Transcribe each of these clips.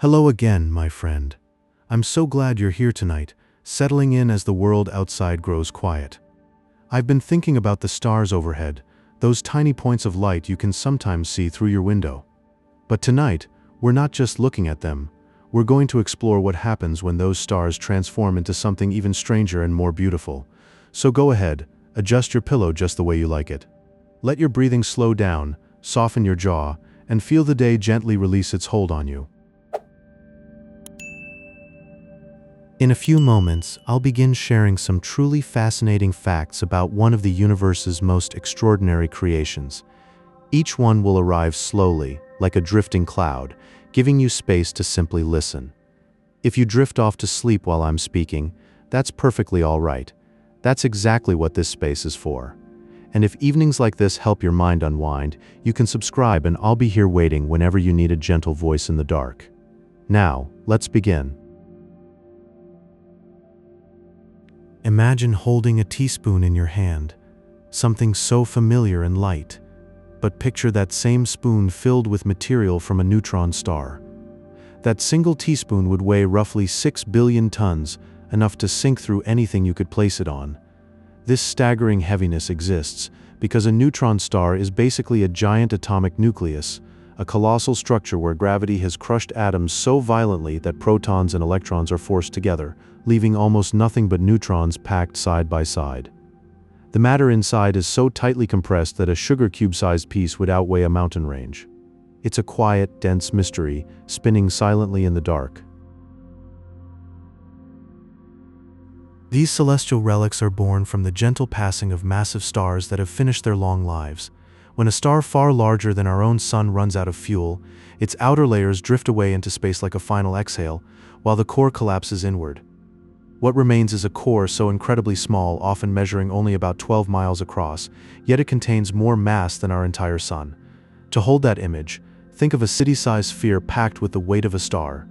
Hello again, my friend. I'm so glad you're here tonight, settling in as the world outside grows quiet. I've been thinking about the stars overhead, those tiny points of light you can sometimes see through your window. But tonight, we're not just looking at them. We're going to explore what happens when those stars transform into something even stranger and more beautiful. So go ahead, adjust your pillow just the way you like it. Let your breathing slow down, soften your jaw, and feel the day gently release its hold on you. In a few moments, I'll begin sharing some truly fascinating facts about one of the universe's most extraordinary creations. Each one will arrive slowly, like a drifting cloud, giving you space to simply listen. If you drift off to sleep while I'm speaking, that's perfectly all right. That's exactly what this space is for. And if evenings like this help your mind unwind, you can subscribe and I'll be here waiting whenever you need a gentle voice in the dark. Now, let's begin. Imagine holding a teaspoon in your hand, something so familiar and light. But picture that same spoon filled with material from a neutron star. That single teaspoon would weigh roughly 6 billion tons, enough to sink through anything you could place it on. This staggering heaviness exists because a neutron star is basically a giant atomic nucleus, a colossal structure where gravity has crushed atoms so violently that protons and electrons are forced together, leaving almost nothing but neutrons packed side by side. The matter inside is so tightly compressed that a sugar cube-sized piece would outweigh a mountain range. It's a quiet, dense mystery, spinning silently in the dark. These celestial relics are born from the gentle passing of massive stars that have finished their long lives. When a star far larger than our own sun runs out of fuel, its outer layers drift away into space like a final exhale, while the core collapses inward. What remains is a core so incredibly small, often measuring only about 12 miles across, yet it contains more mass than our entire sun. To hold that image, think of a city-sized sphere packed with the weight of a star.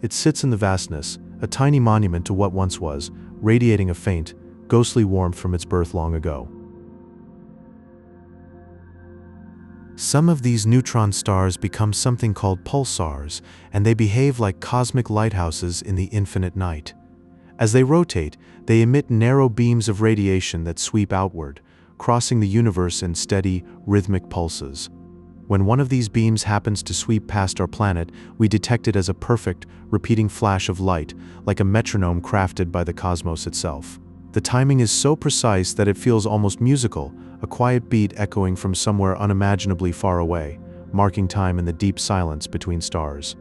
It sits in the vastness, a tiny monument to what once was, radiating a faint, ghostly warmth from its birth long ago. Some of these neutron stars become something called pulsars, and they behave like cosmic lighthouses in the infinite night. As they rotate, they emit narrow beams of radiation that sweep outward, crossing the universe in steady, rhythmic pulses. When one of these beams happens to sweep past our planet, we detect it as a perfect, repeating flash of light, like a metronome crafted by the cosmos itself. The timing is so precise that it feels almost musical, a quiet beat echoing from somewhere unimaginably far away, marking time in the deep silence between stars.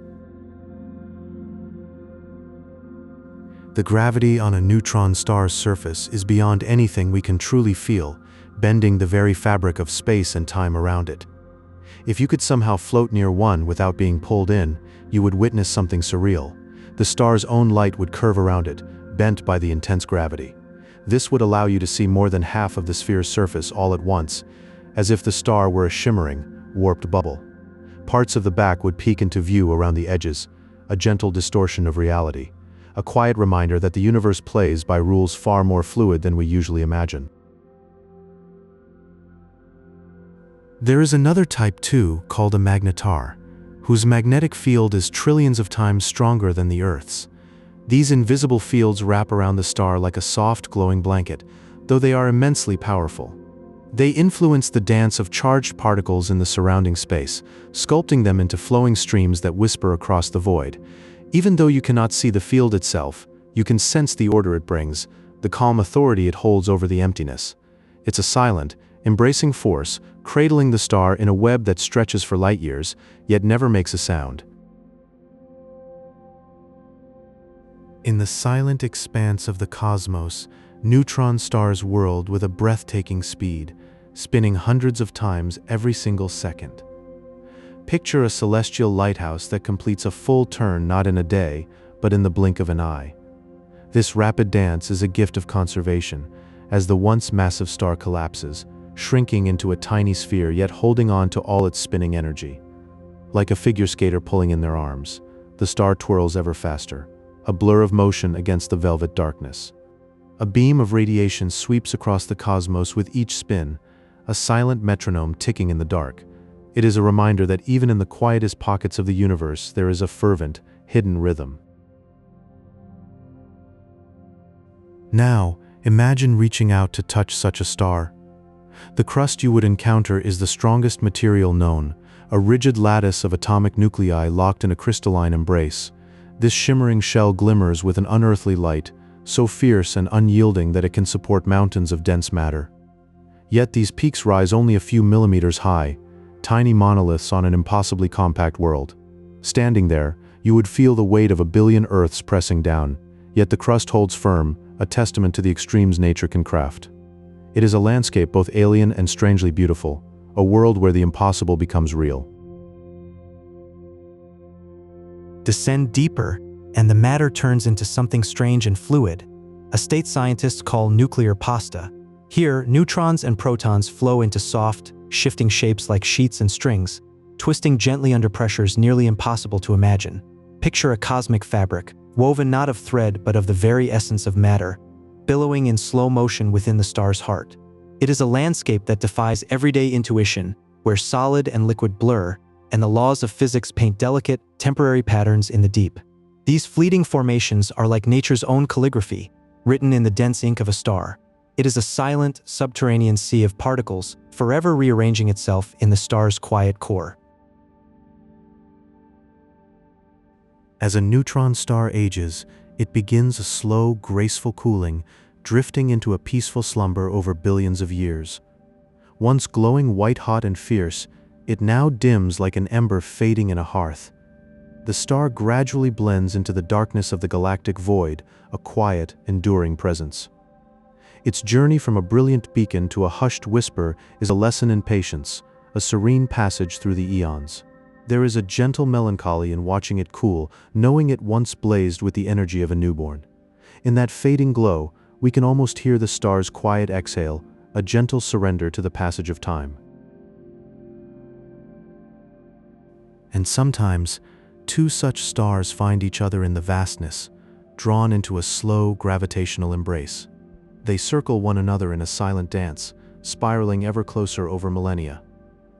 The gravity on a neutron star's surface is beyond anything we can truly feel, bending the very fabric of space and time around it. If you could somehow float near one without being pulled in, you would witness something surreal. The star's own light would curve around it, bent by the intense gravity. This would allow you to see more than half of the sphere's surface all at once, as if the star were a shimmering, warped bubble. Parts of the back would peek into view around the edges, a gentle distortion of reality. A quiet reminder that the universe plays by rules far more fluid than we usually imagine. There is another type too, called a magnetar, whose magnetic field is trillions of times stronger than the Earth's. These invisible fields wrap around the star like a soft, glowing blanket, though they are immensely powerful. They influence the dance of charged particles in the surrounding space, sculpting them into flowing streams that whisper across the void. Even though you cannot see the field itself, you can sense the order it brings, the calm authority it holds over the emptiness. It's a silent, embracing force, cradling the star in a web that stretches for light years, yet never makes a sound. In the silent expanse of the cosmos, neutron stars whirled with a breathtaking speed, spinning hundreds of times every single second. Picture a celestial lighthouse that completes a full turn not in a day, but in the blink of an eye. This rapid dance is a gift of conservation, as the once massive star collapses, shrinking into a tiny sphere yet holding on to all its spinning energy. Like a figure skater pulling in their arms, the star twirls ever faster, a blur of motion against the velvet darkness. A beam of radiation sweeps across the cosmos with each spin, a silent metronome ticking in the dark. It is a reminder that even in the quietest pockets of the universe there is a fervent, hidden rhythm. Now, imagine reaching out to touch such a star. The crust you would encounter is the strongest material known, a rigid lattice of atomic nuclei locked in a crystalline embrace. This shimmering shell glimmers with an unearthly light, so fierce and unyielding that it can support mountains of dense matter. Yet these peaks rise only a few millimeters high, tiny monoliths on an impossibly compact world. Standing there, you would feel the weight of a billion Earths pressing down, yet the crust holds firm, a testament to the extremes nature can craft. It is a landscape both alien and strangely beautiful, a world where the impossible becomes real. Descend deeper, and the matter turns into something strange and fluid, a state scientists call nuclear pasta. Here, neutrons and protons flow into soft, shifting shapes like sheets and strings, twisting gently under pressures nearly impossible to imagine. Picture a cosmic fabric, woven not of thread but of the very essence of matter, billowing in slow motion within the star's heart. It is a landscape that defies everyday intuition, where solid and liquid blur, and the laws of physics paint delicate, temporary patterns in the deep. These fleeting formations are like nature's own calligraphy, written in the dense ink of a star. It is a silent, subterranean sea of particles, forever rearranging itself in the star's quiet core. As a neutron star ages, it begins a slow, graceful cooling, drifting into a peaceful slumber over billions of years. Once glowing white-hot and fierce, it now dims like an ember fading in a hearth. The star gradually blends into the darkness of the galactic void, a quiet, enduring presence. Its journey from a brilliant beacon to a hushed whisper is a lesson in patience, a serene passage through the eons. There is a gentle melancholy in watching it cool, knowing it once blazed with the energy of a newborn. In that fading glow, we can almost hear the star's quiet exhale, a gentle surrender to the passage of time. And sometimes, two such stars find each other in the vastness, drawn into a slow, gravitational embrace. They circle one another in a silent dance, spiraling ever closer over millennia.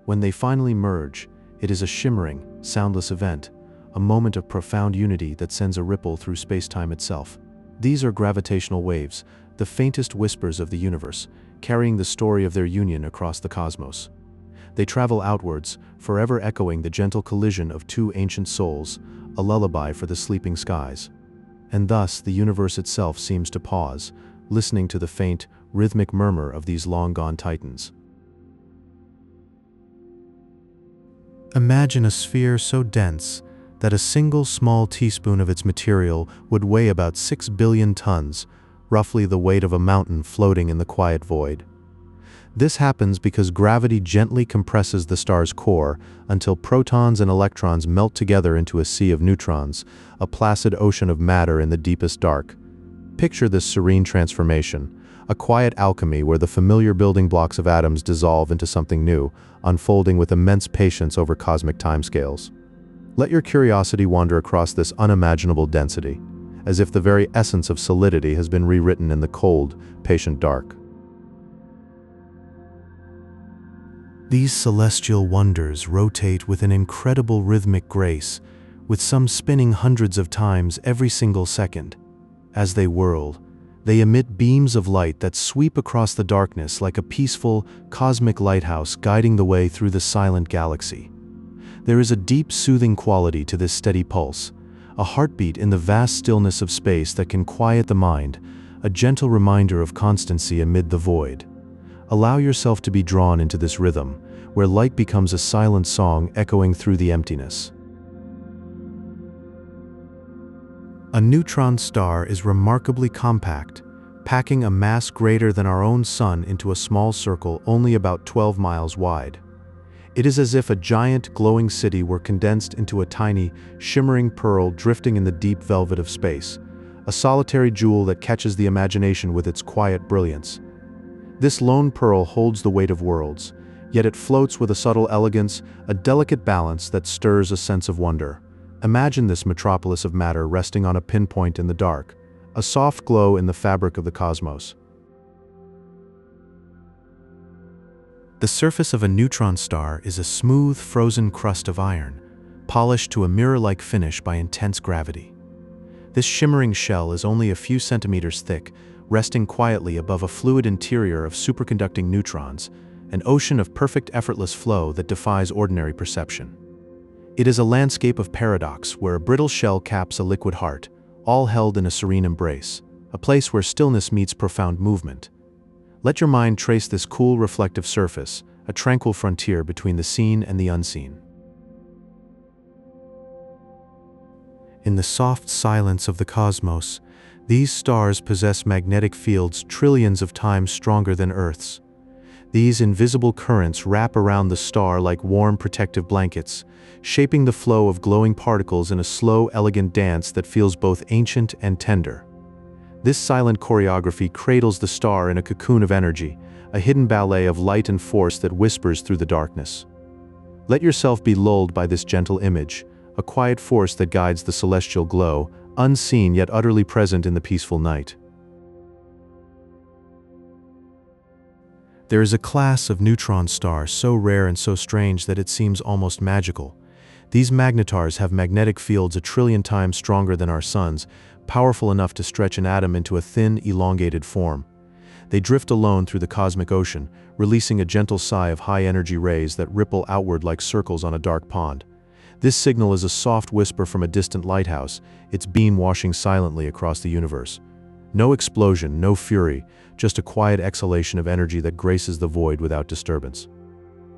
When they finally merge, it is a shimmering, soundless event, a moment of profound unity that sends a ripple through space-time itself. These are gravitational waves, the faintest whispers of the universe, carrying the story of their union across the cosmos. They travel outwards, forever echoing the gentle collision of two ancient souls, a lullaby for the sleeping skies. And thus the universe itself seems to pause, listening to the faint, rhythmic murmur of these long-gone titans. Imagine a sphere so dense that a single small teaspoon of its material would weigh about 6 billion tons, roughly the weight of a mountain floating in the quiet void. This happens because gravity gently compresses the star's core until protons and electrons melt together into a sea of neutrons, a placid ocean of matter in the deepest dark. Picture this serene transformation, a quiet alchemy where the familiar building blocks of atoms dissolve into something new, unfolding with immense patience over cosmic timescales. Let your curiosity wander across this unimaginable density, as if the very essence of solidity has been rewritten in the cold, patient dark. These celestial wonders rotate with an incredible rhythmic grace, with some spinning hundreds of times every single second. As they whirl, they emit beams of light that sweep across the darkness like a peaceful, cosmic lighthouse guiding the way through the silent galaxy. There is a deep, soothing quality to this steady pulse, a heartbeat in the vast stillness of space that can quiet the mind, a gentle reminder of constancy amid the void. Allow yourself to be drawn into this rhythm, where light becomes a silent song echoing through the emptiness. A neutron star is remarkably compact, packing a mass greater than our own sun into a small circle only about 12 miles wide. It is as if a giant, glowing city were condensed into a tiny, shimmering pearl drifting in the deep velvet of space, a solitary jewel that catches the imagination with its quiet brilliance. This lone pearl holds the weight of worlds, yet it floats with a subtle elegance, a delicate balance that stirs a sense of wonder. Imagine this metropolis of matter resting on a pinpoint in the dark, a soft glow in the fabric of the cosmos. The surface of a neutron star is a smooth, frozen crust of iron, polished to a mirror-like finish by intense gravity. This shimmering shell is only a few centimeters thick, resting quietly above a fluid interior of superconducting neutrons, an ocean of perfect effortless flow that defies ordinary perception. It is a landscape of paradox where a brittle shell caps a liquid heart, all held in a serene embrace, a place where stillness meets profound movement. Let your mind trace this cool, reflective surface, a tranquil frontier between the seen and the unseen. In the soft silence of the cosmos, these stars possess magnetic fields trillions of times stronger than Earth's. These invisible currents wrap around the star like warm protective blankets, shaping the flow of glowing particles in a slow, elegant dance that feels both ancient and tender. This silent choreography cradles the star in a cocoon of energy, a hidden ballet of light and force that whispers through the darkness. Let yourself be lulled by this gentle image, a quiet force that guides the celestial glow, unseen yet utterly present in the peaceful night. There is a class of neutron stars so rare and so strange that it seems almost magical. These magnetars have magnetic fields a trillion times stronger than our sun's, powerful enough to stretch an atom into a thin, elongated form. They drift alone through the cosmic ocean, releasing a gentle sigh of high-energy rays that ripple outward like circles on a dark pond. This signal is a soft whisper from a distant lighthouse, its beam washing silently across the universe. No explosion, no fury, just a quiet exhalation of energy that graces the void without disturbance.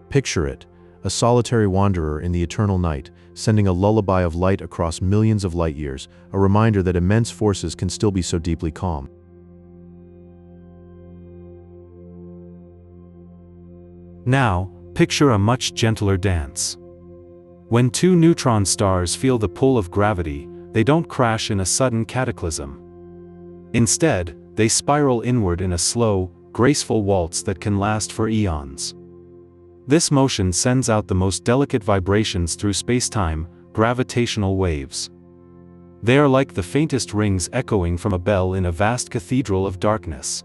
Picture it, a solitary wanderer in the eternal night, sending a lullaby of light across millions of light years, a reminder that immense forces can still be so deeply calm. Now, picture a much gentler dance. When two neutron stars feel the pull of gravity, they don't crash in a sudden cataclysm. Instead, they spiral inward in a slow, graceful waltz that can last for eons. This motion sends out the most delicate vibrations through space-time, gravitational waves. They are like the faintest rings echoing from a bell in a vast cathedral of darkness.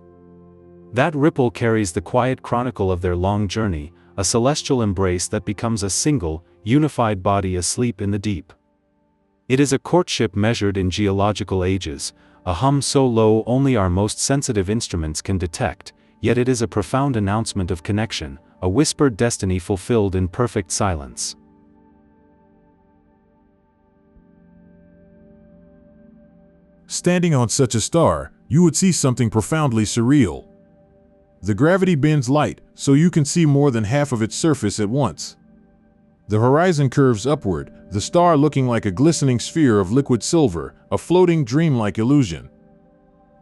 That ripple carries the quiet chronicle of their long journey, a celestial embrace that becomes a single, unified body asleep in the deep. It is a courtship measured in geological ages, a hum so low only our most sensitive instruments can detect, yet it is a profound announcement of connection, a whispered destiny fulfilled in perfect silence. Standing on such a star, you would see something profoundly surreal. The gravity bends light, so you can see more than half of its surface at once. The horizon curves upward, the star looking like a glistening sphere of liquid silver, a floating dreamlike illusion.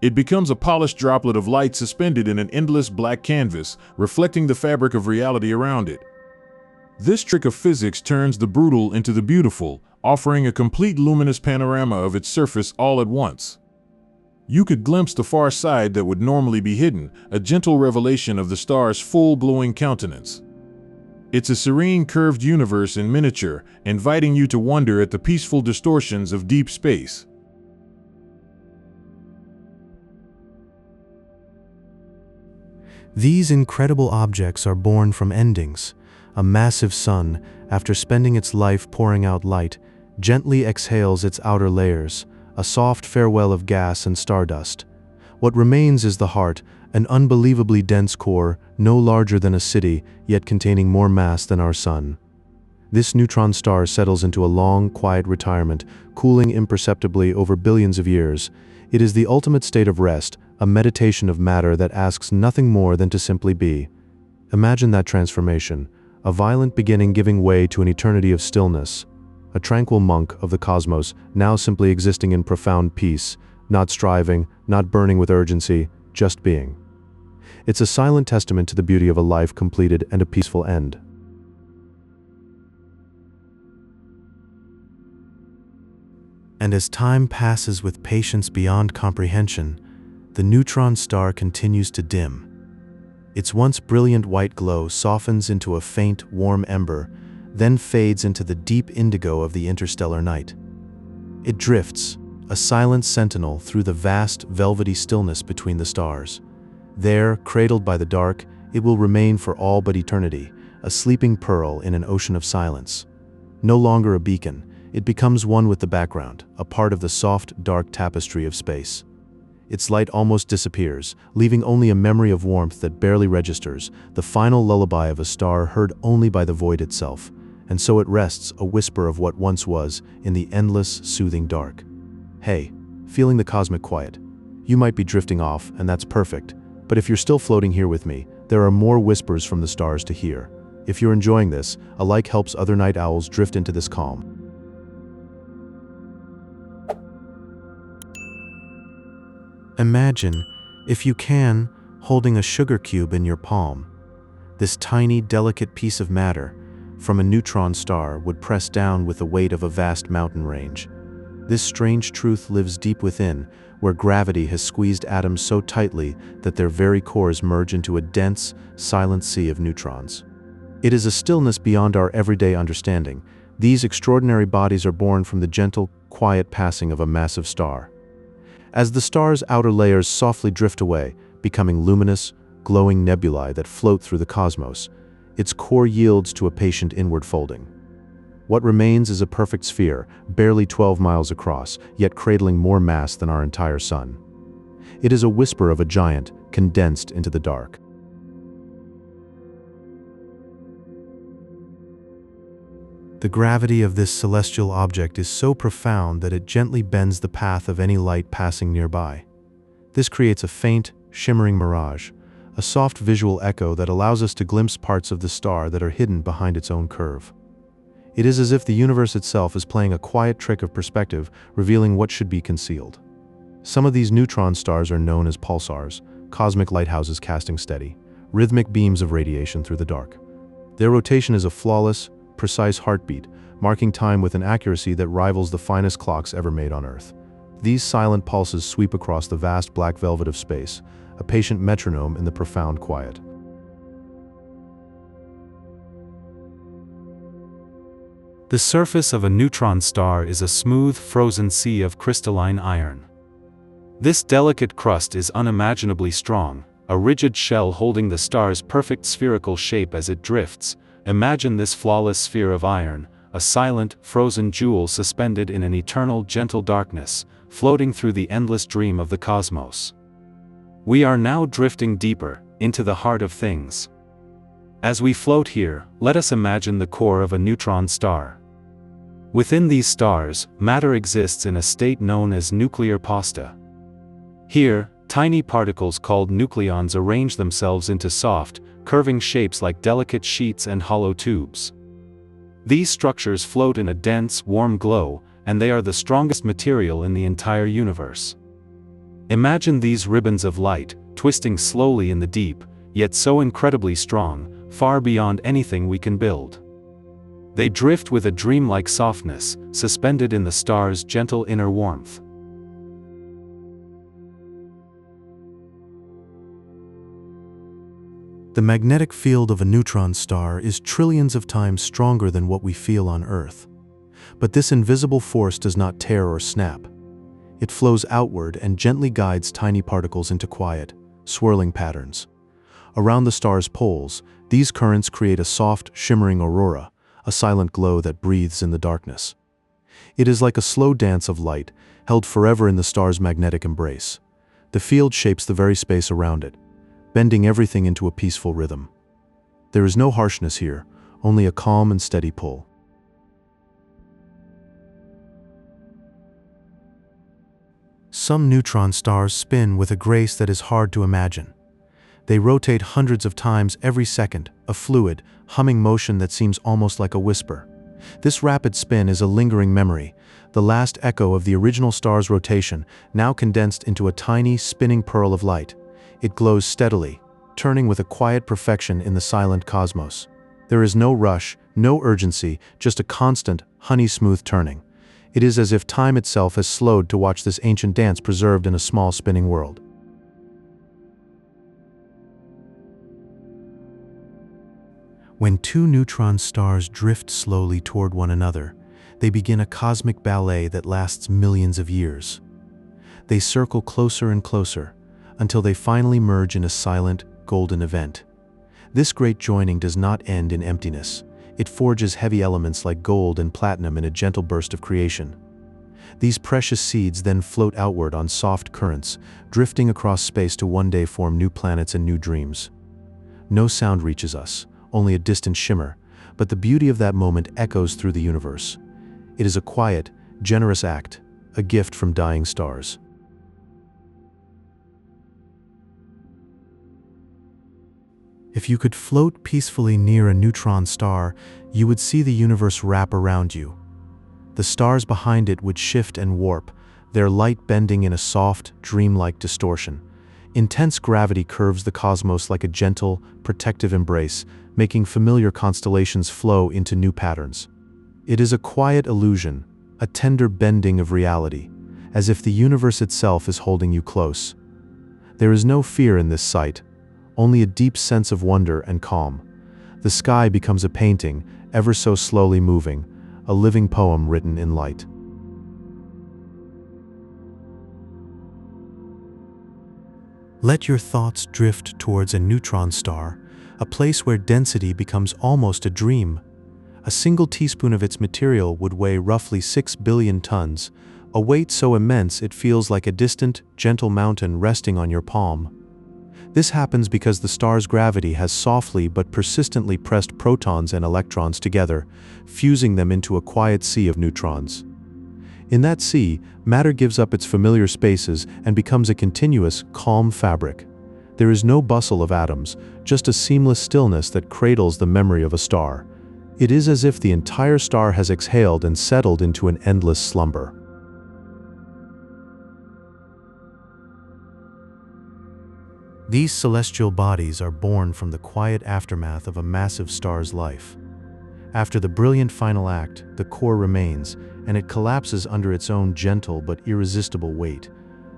It becomes a polished droplet of light suspended in an endless black canvas, reflecting the fabric of reality around it. This trick of physics turns the brutal into the beautiful, offering a complete luminous panorama of its surface all at once. You could glimpse the far side that would normally be hidden, a gentle revelation of the star's full glowing countenance. It's a serene curved universe in miniature, inviting you to wonder at the peaceful distortions of deep space. These incredible objects are born from endings. A massive sun, after spending its life pouring out light, gently exhales its outer layers, a soft farewell of gas and stardust. What remains is the heart, an unbelievably dense core, no larger than a city, yet containing more mass than our sun. This neutron star settles into a long, quiet retirement, cooling imperceptibly over billions of years. It is the ultimate state of rest, a meditation of matter that asks nothing more than to simply be. Imagine that transformation, a violent beginning giving way to an eternity of stillness. A tranquil monk of the cosmos, now simply existing in profound peace, not striving, not burning with urgency, just being. It's a silent testament to the beauty of a life completed and a peaceful end. And as time passes with patience beyond comprehension, the neutron star continues to dim. Its once brilliant white glow softens into a faint, warm ember, then fades into the deep indigo of the interstellar night. It drifts, a silent sentinel through the vast, velvety stillness between the stars. There, cradled by the dark, it will remain for all but eternity, a sleeping pearl in an ocean of silence. No longer a beacon, it becomes one with the background, a part of the soft, dark tapestry of space. Its light almost disappears, leaving only a memory of warmth that barely registers, the final lullaby of a star heard only by the void itself. And so it rests, a whisper of what once was, in the endless, soothing dark. Hey, feeling the cosmic quiet. You might be drifting off, and that's perfect. But if you're still floating here with me, there are more whispers from the stars to hear. If you're enjoying this, a like helps other night owls drift into this calm. Imagine, if you can, holding a sugar cube in your palm. This tiny, delicate piece of matter from a neutron star would press down with the weight of a vast mountain range. This strange truth lives deep within, where gravity has squeezed atoms so tightly that their very cores merge into a dense, silent sea of neutrons. It is a stillness beyond our everyday understanding. These extraordinary bodies are born from the gentle, quiet passing of a massive star. As the star's outer layers softly drift away, becoming luminous, glowing nebulae that float through the cosmos, its core yields to a patient inward folding. What remains is a perfect sphere, barely 12 miles across, yet cradling more mass than our entire sun. It is a whisper of a giant, condensed into the dark. The gravity of this celestial object is so profound that it gently bends the path of any light passing nearby. This creates a faint, shimmering mirage, a soft visual echo that allows us to glimpse parts of the star that are hidden behind its own curve. It is as if the universe itself is playing a quiet trick of perspective, revealing what should be concealed. Some of these neutron stars are known as pulsars, cosmic lighthouses casting steady, rhythmic beams of radiation through the dark. Their rotation is a flawless, precise heartbeat, marking time with an accuracy that rivals the finest clocks ever made on Earth. These silent pulses sweep across the vast black velvet of space, a patient metronome in the profound quiet. The surface of a neutron star is a smooth, frozen sea of crystalline iron. This delicate crust is unimaginably strong, a rigid shell holding the star's perfect spherical shape as it drifts. Imagine this flawless sphere of iron, a silent, frozen jewel suspended in an eternal, gentle darkness, floating through the endless dream of the cosmos. We are now drifting deeper, into the heart of things. As we float here, let us imagine the core of a neutron star. Within these stars, matter exists in a state known as nuclear pasta. Here, tiny particles called nucleons arrange themselves into soft, curving shapes like delicate sheets and hollow tubes. These structures float in a dense, warm glow, and they are the strongest material in the entire universe. Imagine these ribbons of light, twisting slowly in the deep, yet so incredibly strong, far beyond anything we can build. They drift with a dreamlike softness, suspended in the star's gentle inner warmth. The magnetic field of a neutron star is trillions of times stronger than what we feel on Earth. But this invisible force does not tear or snap. It flows outward and gently guides tiny particles into quiet, swirling patterns. Around the star's poles, these currents create a soft, shimmering aurora, a silent glow that breathes in the darkness. It is like a slow dance of light, held forever in the star's magnetic embrace. The field shapes the very space around it, bending everything into a peaceful rhythm. There is no harshness here, only a calm and steady pull. Some neutron stars spin with a grace that is hard to imagine. They rotate hundreds of times every second, a fluid, humming motion that seems almost like a whisper. This rapid spin is a lingering memory, the last echo of the original star's rotation, now condensed into a tiny, spinning pearl of light. It glows steadily, turning with a quiet perfection in the silent cosmos. There is no rush, no urgency, just a constant, honey-smooth turning. It is as if time itself has slowed to watch this ancient dance preserved in a small spinning world. When two neutron stars drift slowly toward one another, they begin a cosmic ballet that lasts millions of years. They circle closer and closer, until they finally merge in a silent, golden event. This great joining does not end in emptiness. It forges heavy elements like gold and platinum in a gentle burst of creation. These precious seeds then float outward on soft currents, drifting across space to one day form new planets and new dreams. No sound reaches us, only a distant shimmer, but the beauty of that moment echoes through the universe. It is a quiet, generous act, a gift from dying stars. If you could float peacefully near a neutron star, you would see the universe wrap around you. The stars behind it would shift and warp, their light bending in a soft, dreamlike distortion. Intense gravity curves the cosmos like a gentle, protective embrace, making familiar constellations flow into new patterns. It is a quiet illusion, a tender bending of reality, as if the universe itself is holding you close. There is no fear in this sight, only a deep sense of wonder and calm. The sky becomes a painting, ever so slowly moving, a living poem written in light. Let your thoughts drift towards a neutron star, a place where density becomes almost a dream. A single teaspoon of its material would weigh roughly 6 billion tons, a weight so immense it feels like a distant, gentle mountain resting on your palm. This happens because the star's gravity has softly but persistently pressed protons and electrons together, fusing them into a quiet sea of neutrons. In that sea, matter gives up its familiar spaces and becomes a continuous, calm fabric. There is no bustle of atoms, just a seamless stillness that cradles the memory of a star. It is as if the entire star has exhaled and settled into an endless slumber. These celestial bodies are born from the quiet aftermath of a massive star's life. After the brilliant final act, the core remains, and it collapses under its own gentle but irresistible weight.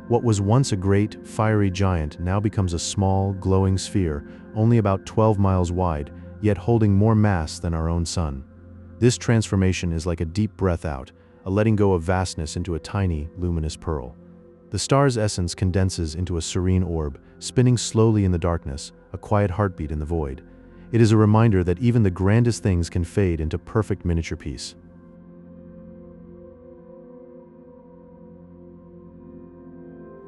What was once a great, fiery giant now becomes a small, glowing sphere, only about 12 miles wide, yet holding more mass than our own sun. This transformation is like a deep breath out, a letting go of vastness into a tiny, luminous pearl. The star's essence condenses into a serene orb, spinning slowly in the darkness, a quiet heartbeat in the void. It is a reminder that even the grandest things can fade into perfect miniature peace.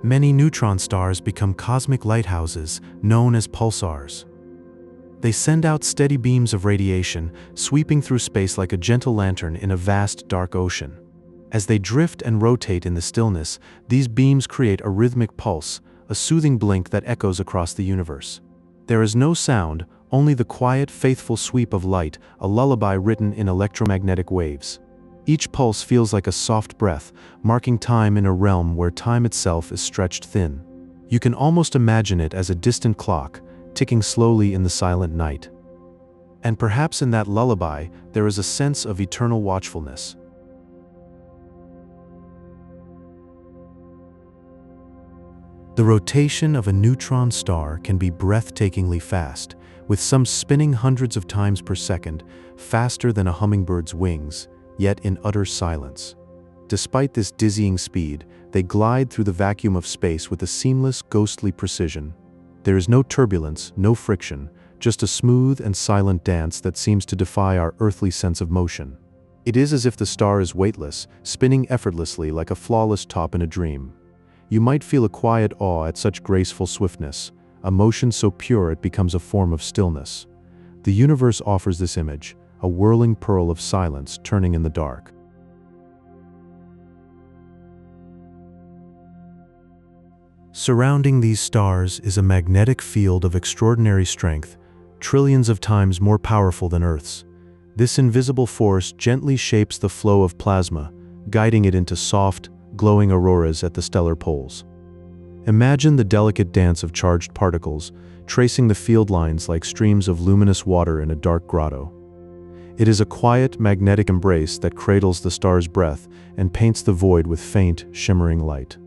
Many neutron stars become cosmic lighthouses, known as pulsars. They send out steady beams of radiation, sweeping through space like a gentle lantern in a vast, dark ocean. As they drift and rotate in the stillness, these beams create a rhythmic pulse, a soothing blink that echoes across the universe. There is no sound, only the quiet, faithful sweep of light, a lullaby written in electromagnetic waves. Each pulse feels like a soft breath, marking time in a realm where time itself is stretched thin. You can almost imagine it as a distant clock, ticking slowly in the silent night. And perhaps in that lullaby, there is a sense of eternal watchfulness. The rotation of a neutron star can be breathtakingly fast, with some spinning hundreds of times per second, faster than a hummingbird's wings, yet in utter silence. Despite this dizzying speed, they glide through the vacuum of space with a seamless, ghostly precision. There is no turbulence, no friction, just a smooth and silent dance that seems to defy our earthly sense of motion. It is as if the star is weightless, spinning effortlessly like a flawless top in a dream. You might feel a quiet awe at such graceful swiftness, a motion so pure it becomes a form of stillness. The universe offers this image, a whirling pearl of silence turning in the dark. Surrounding these stars is a magnetic field of extraordinary strength, trillions of times more powerful than Earth's. This invisible force gently shapes the flow of plasma, guiding it into soft, glowing auroras at the stellar poles. Imagine the delicate dance of charged particles, tracing the field lines like streams of luminous water in a dark grotto. It is a quiet, magnetic embrace that cradles the star's breath and paints the void with faint, shimmering light.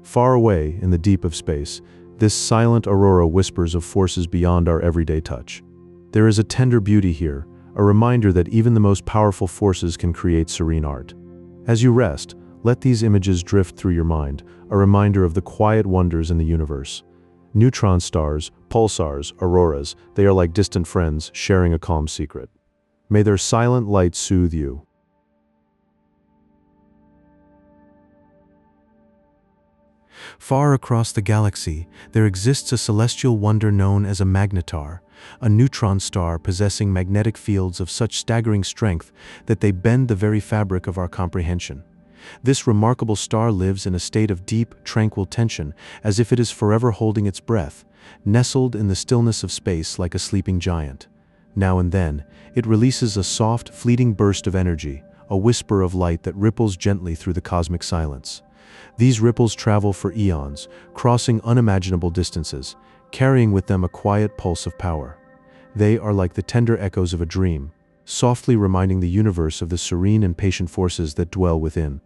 Far away, in the deep of space, this silent aurora whispers of forces beyond our everyday touch. There is a tender beauty here, a reminder that even the most powerful forces can create serene art. As you rest, let these images drift through your mind, a reminder of the quiet wonders in the universe. Neutron stars, pulsars, auroras, they are like distant friends sharing a calm secret. May their silent light soothe you. Far across the galaxy, there exists a celestial wonder known as a magnetar, a neutron star possessing magnetic fields of such staggering strength that they bend the very fabric of our comprehension. This remarkable star lives in a state of deep, tranquil tension, as if it is forever holding its breath, nestled in the stillness of space like a sleeping giant. Now and then, it releases a soft, fleeting burst of energy, a whisper of light that ripples gently through the cosmic silence. These ripples travel for eons, crossing unimaginable distances, carrying with them a quiet pulse of power. They are like the tender echoes of a dream, softly reminding the universe of the serene and patient forces that dwell within.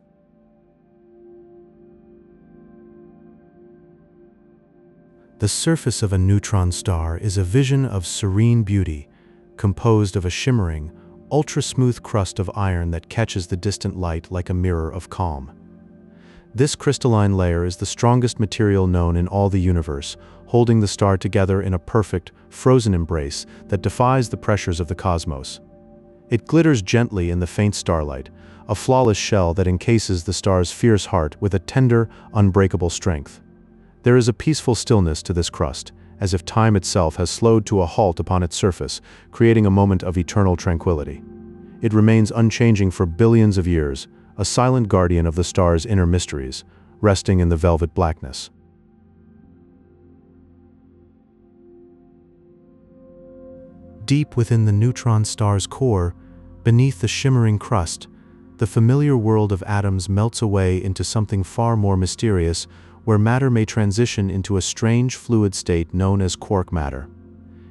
The surface of a neutron star is a vision of serene beauty, composed of a shimmering, ultra-smooth crust of iron that catches the distant light like a mirror of calm. This crystalline layer is the strongest material known in all the universe, holding the star together in a perfect, frozen embrace that defies the pressures of the cosmos. It glitters gently in the faint starlight, a flawless shell that encases the star's fierce heart with a tender, unbreakable strength. There is a peaceful stillness to this crust, as if time itself has slowed to a halt upon its surface, creating a moment of eternal tranquility. It remains unchanging for billions of years, a silent guardian of the star's inner mysteries, resting in the velvet blackness. Deep within the neutron star's core, beneath the shimmering crust, the familiar world of atoms melts away into something far more mysterious, where matter may transition into a strange fluid state known as quark matter.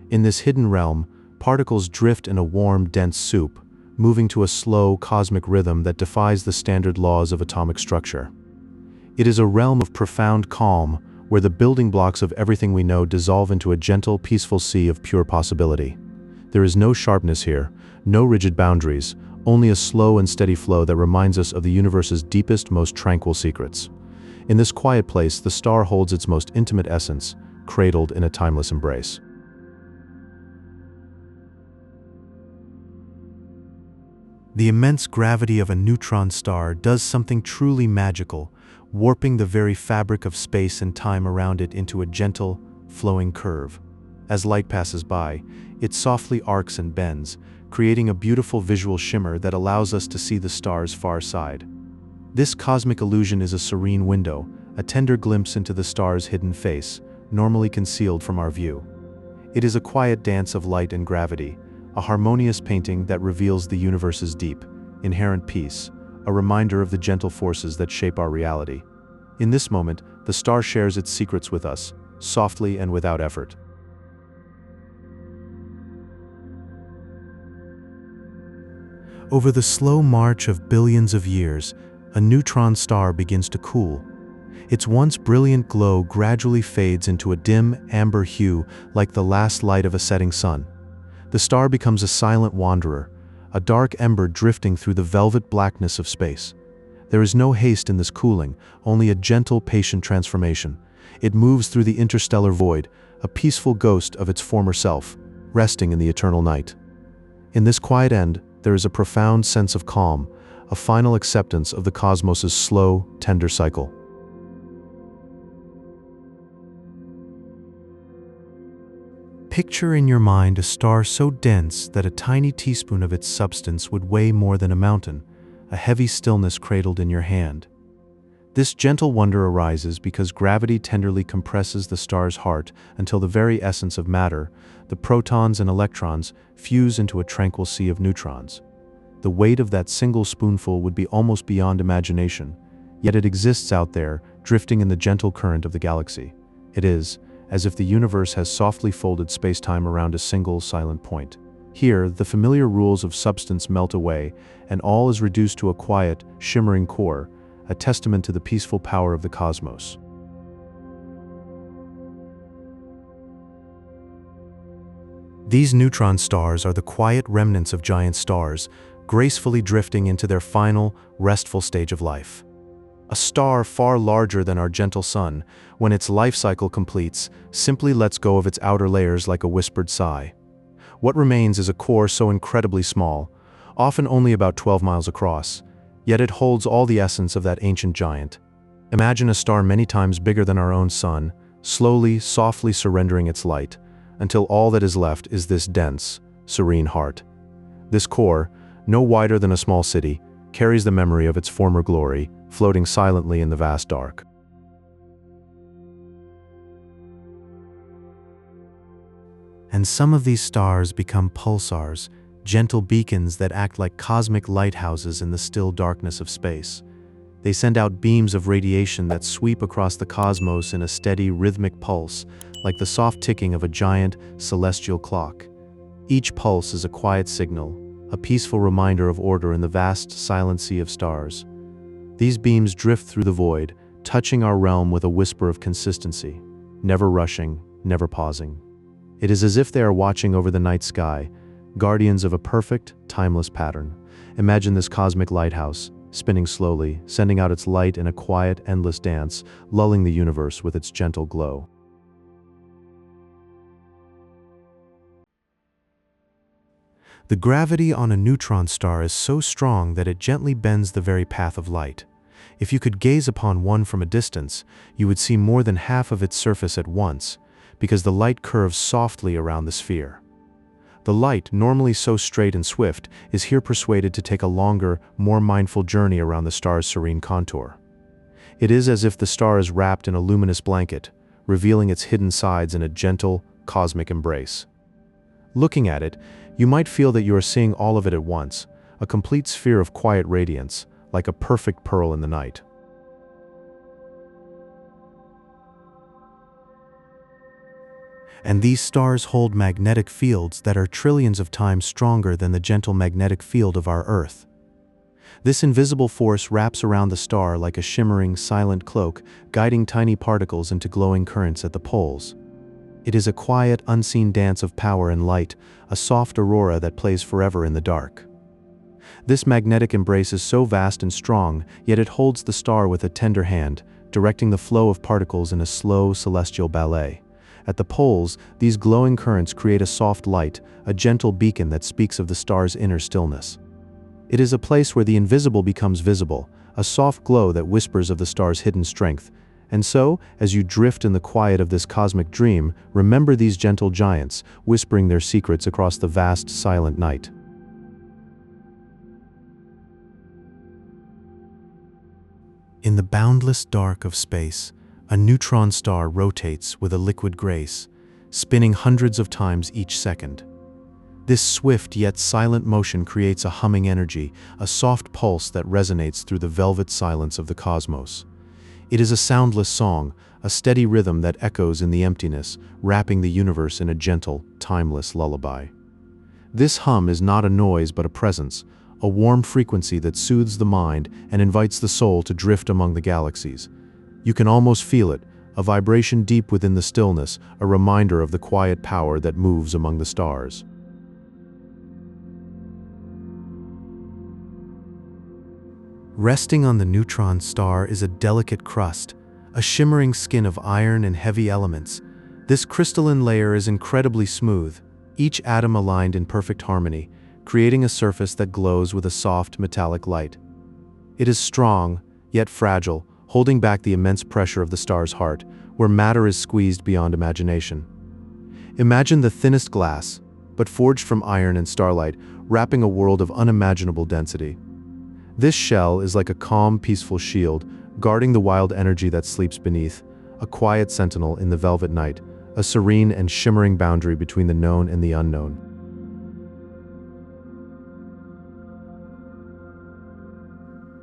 In this hidden realm, particles drift in a warm, dense soup, moving to a slow, cosmic rhythm that defies the standard laws of atomic structure. It is a realm of profound calm, where the building blocks of everything we know dissolve into a gentle, peaceful sea of pure possibility. There is no sharpness here, no rigid boundaries, only a slow and steady flow that reminds us of the universe's deepest, most tranquil secrets. In this quiet place, the star holds its most intimate essence, cradled in a timeless embrace. The immense gravity of a neutron star does something truly magical, warping the very fabric of space and time around it into a gentle, flowing curve. As light passes by, it softly arcs and bends, creating a beautiful visual shimmer that allows us to see the star's far side. This cosmic illusion is a serene window, a tender glimpse into the star's hidden face, normally concealed from our view. It is a quiet dance of light and gravity, a harmonious painting that reveals the universe's deep, inherent peace, a reminder of the gentle forces that shape our reality. In this moment, the star shares its secrets with us, softly and without effort. Over the slow march of billions of years, a neutron star begins to cool. Its once brilliant glow gradually fades into a dim, amber hue like the last light of a setting sun. The star becomes a silent wanderer, a dark ember drifting through the velvet blackness of space. There is no haste in this cooling, only a gentle, patient transformation. It moves through the interstellar void, a peaceful ghost of its former self, resting in the eternal night. In this quiet end, there is a profound sense of calm, a final acceptance of the cosmos's slow, tender cycle. Picture in your mind a star so dense that a tiny teaspoon of its substance would weigh more than a mountain, a heavy stillness cradled in your hand. This gentle wonder arises because gravity tenderly compresses the star's heart until the very essence of matter, the protons and electrons, fuse into a tranquil sea of neutrons. The weight of that single spoonful would be almost beyond imagination, yet it exists out there, drifting in the gentle current of the galaxy. It is as if the universe has softly folded space-time around a single, silent point. Here, the familiar rules of substance melt away, and all is reduced to a quiet, shimmering core, a testament to the peaceful power of the cosmos. These neutron stars are the quiet remnants of giant stars, gracefully drifting into their final, restful stage of life. A star far larger than our gentle sun, when its life cycle completes, simply lets go of its outer layers like a whispered sigh. What remains is a core so incredibly small, often only about 12 miles across, yet it holds all the essence of that ancient giant. Imagine a star many times bigger than our own sun, slowly, softly surrendering its light, until all that is left is this dense, serene heart. This core, no wider than a small city, carries the memory of its former glory, floating silently in the vast dark. And some of these stars become pulsars, gentle beacons that act like cosmic lighthouses in the still darkness of space. They send out beams of radiation that sweep across the cosmos in a steady, rhythmic pulse, like the soft ticking of a giant, celestial clock. Each pulse is a quiet signal, a peaceful reminder of order in the vast, silent sea of stars. These beams drift through the void, touching our realm with a whisper of consistency, never rushing, never pausing. It is as if they are watching over the night sky, guardians of a perfect, timeless pattern. Imagine this cosmic lighthouse, spinning slowly, sending out its light in a quiet, endless dance, lulling the universe with its gentle glow. The gravity on a neutron star is so strong that it gently bends the very path of light. If you could gaze upon one from a distance, you would see more than half of its surface at once, because the light curves softly around the sphere. The light, normally so straight and swift, is here persuaded to take a longer, more mindful journey around the star's serene contour. It is as if the star is wrapped in a luminous blanket, revealing its hidden sides in a gentle, cosmic embrace. Looking at it, you might feel that you are seeing all of it at once, a complete sphere of quiet radiance, like a perfect pearl in the night. And these stars hold magnetic fields that are trillions of times stronger than the gentle magnetic field of our Earth. This invisible force wraps around the star like a shimmering, silent cloak, guiding tiny particles into glowing currents at the poles. It is a quiet, unseen dance of power and light, a soft aurora that plays forever in the dark. This magnetic embrace is so vast and strong, yet it holds the star with a tender hand, directing the flow of particles in a slow, celestial ballet. At the poles, these glowing currents create a soft light, a gentle beacon that speaks of the star's inner stillness. It is a place where the invisible becomes visible, a soft glow that whispers of the star's hidden strength. And so, as you drift in the quiet of this cosmic dream, remember these gentle giants, whispering their secrets across the vast, silent night. In the boundless dark of space, a neutron star rotates with a liquid grace, spinning hundreds of times each second. This swift yet silent motion creates a humming energy, a soft pulse that resonates through the velvet silence of the cosmos. It is a soundless song, a steady rhythm that echoes in the emptiness, wrapping the universe in a gentle, timeless lullaby. This hum is not a noise but a presence, a warm frequency that soothes the mind and invites the soul to drift among the galaxies. You can almost feel it, a vibration deep within the stillness, a reminder of the quiet power that moves among the stars. Resting on the neutron star is a delicate crust, a shimmering skin of iron and heavy elements. This crystalline layer is incredibly smooth, each atom aligned in perfect harmony, creating a surface that glows with a soft, metallic light. It is strong, yet fragile, holding back the immense pressure of the star's heart, where matter is squeezed beyond imagination. Imagine the thinnest glass, but forged from iron and starlight, wrapping a world of unimaginable density. This shell is like a calm, peaceful shield, guarding the wild energy that sleeps beneath, a quiet sentinel in the velvet night, a serene and shimmering boundary between the known and the unknown.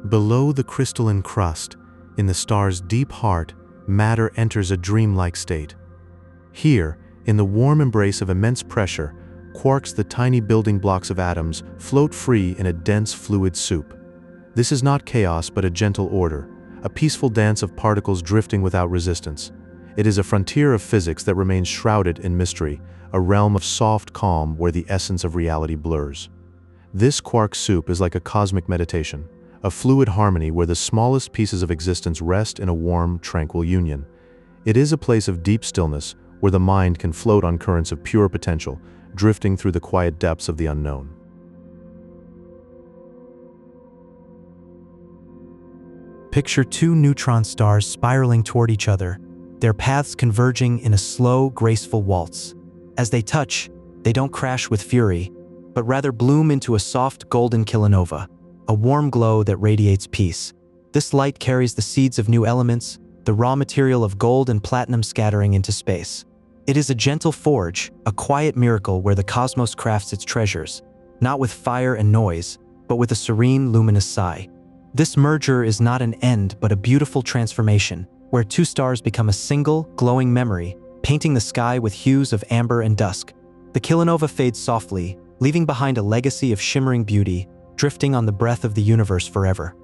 Below the crystalline crust, in the star's deep heart, matter enters a dreamlike state. Here, in the warm embrace of immense pressure, quarks, the tiny building blocks of atoms, float free in a dense fluid soup. This is not chaos but a gentle order, a peaceful dance of particles drifting without resistance. It is a frontier of physics that remains shrouded in mystery, a realm of soft calm where the essence of reality blurs. This quark soup is like a cosmic meditation, a fluid harmony where the smallest pieces of existence rest in a warm, tranquil union. It is a place of deep stillness where the mind can float on currents of pure potential, drifting through the quiet depths of the unknown. Picture two neutron stars spiraling toward each other, their paths converging in a slow, graceful waltz. As they touch, they don't crash with fury, but rather bloom into a soft golden kilonova, a warm glow that radiates peace. This light carries the seeds of new elements, the raw material of gold and platinum scattering into space. It is a gentle forge, a quiet miracle where the cosmos crafts its treasures, not with fire and noise, but with a serene, luminous sigh. This merger is not an end, but a beautiful transformation, where two stars become a single, glowing memory, painting the sky with hues of amber and dusk. The kilonova fades softly, leaving behind a legacy of shimmering beauty, drifting on the breath of the universe forever.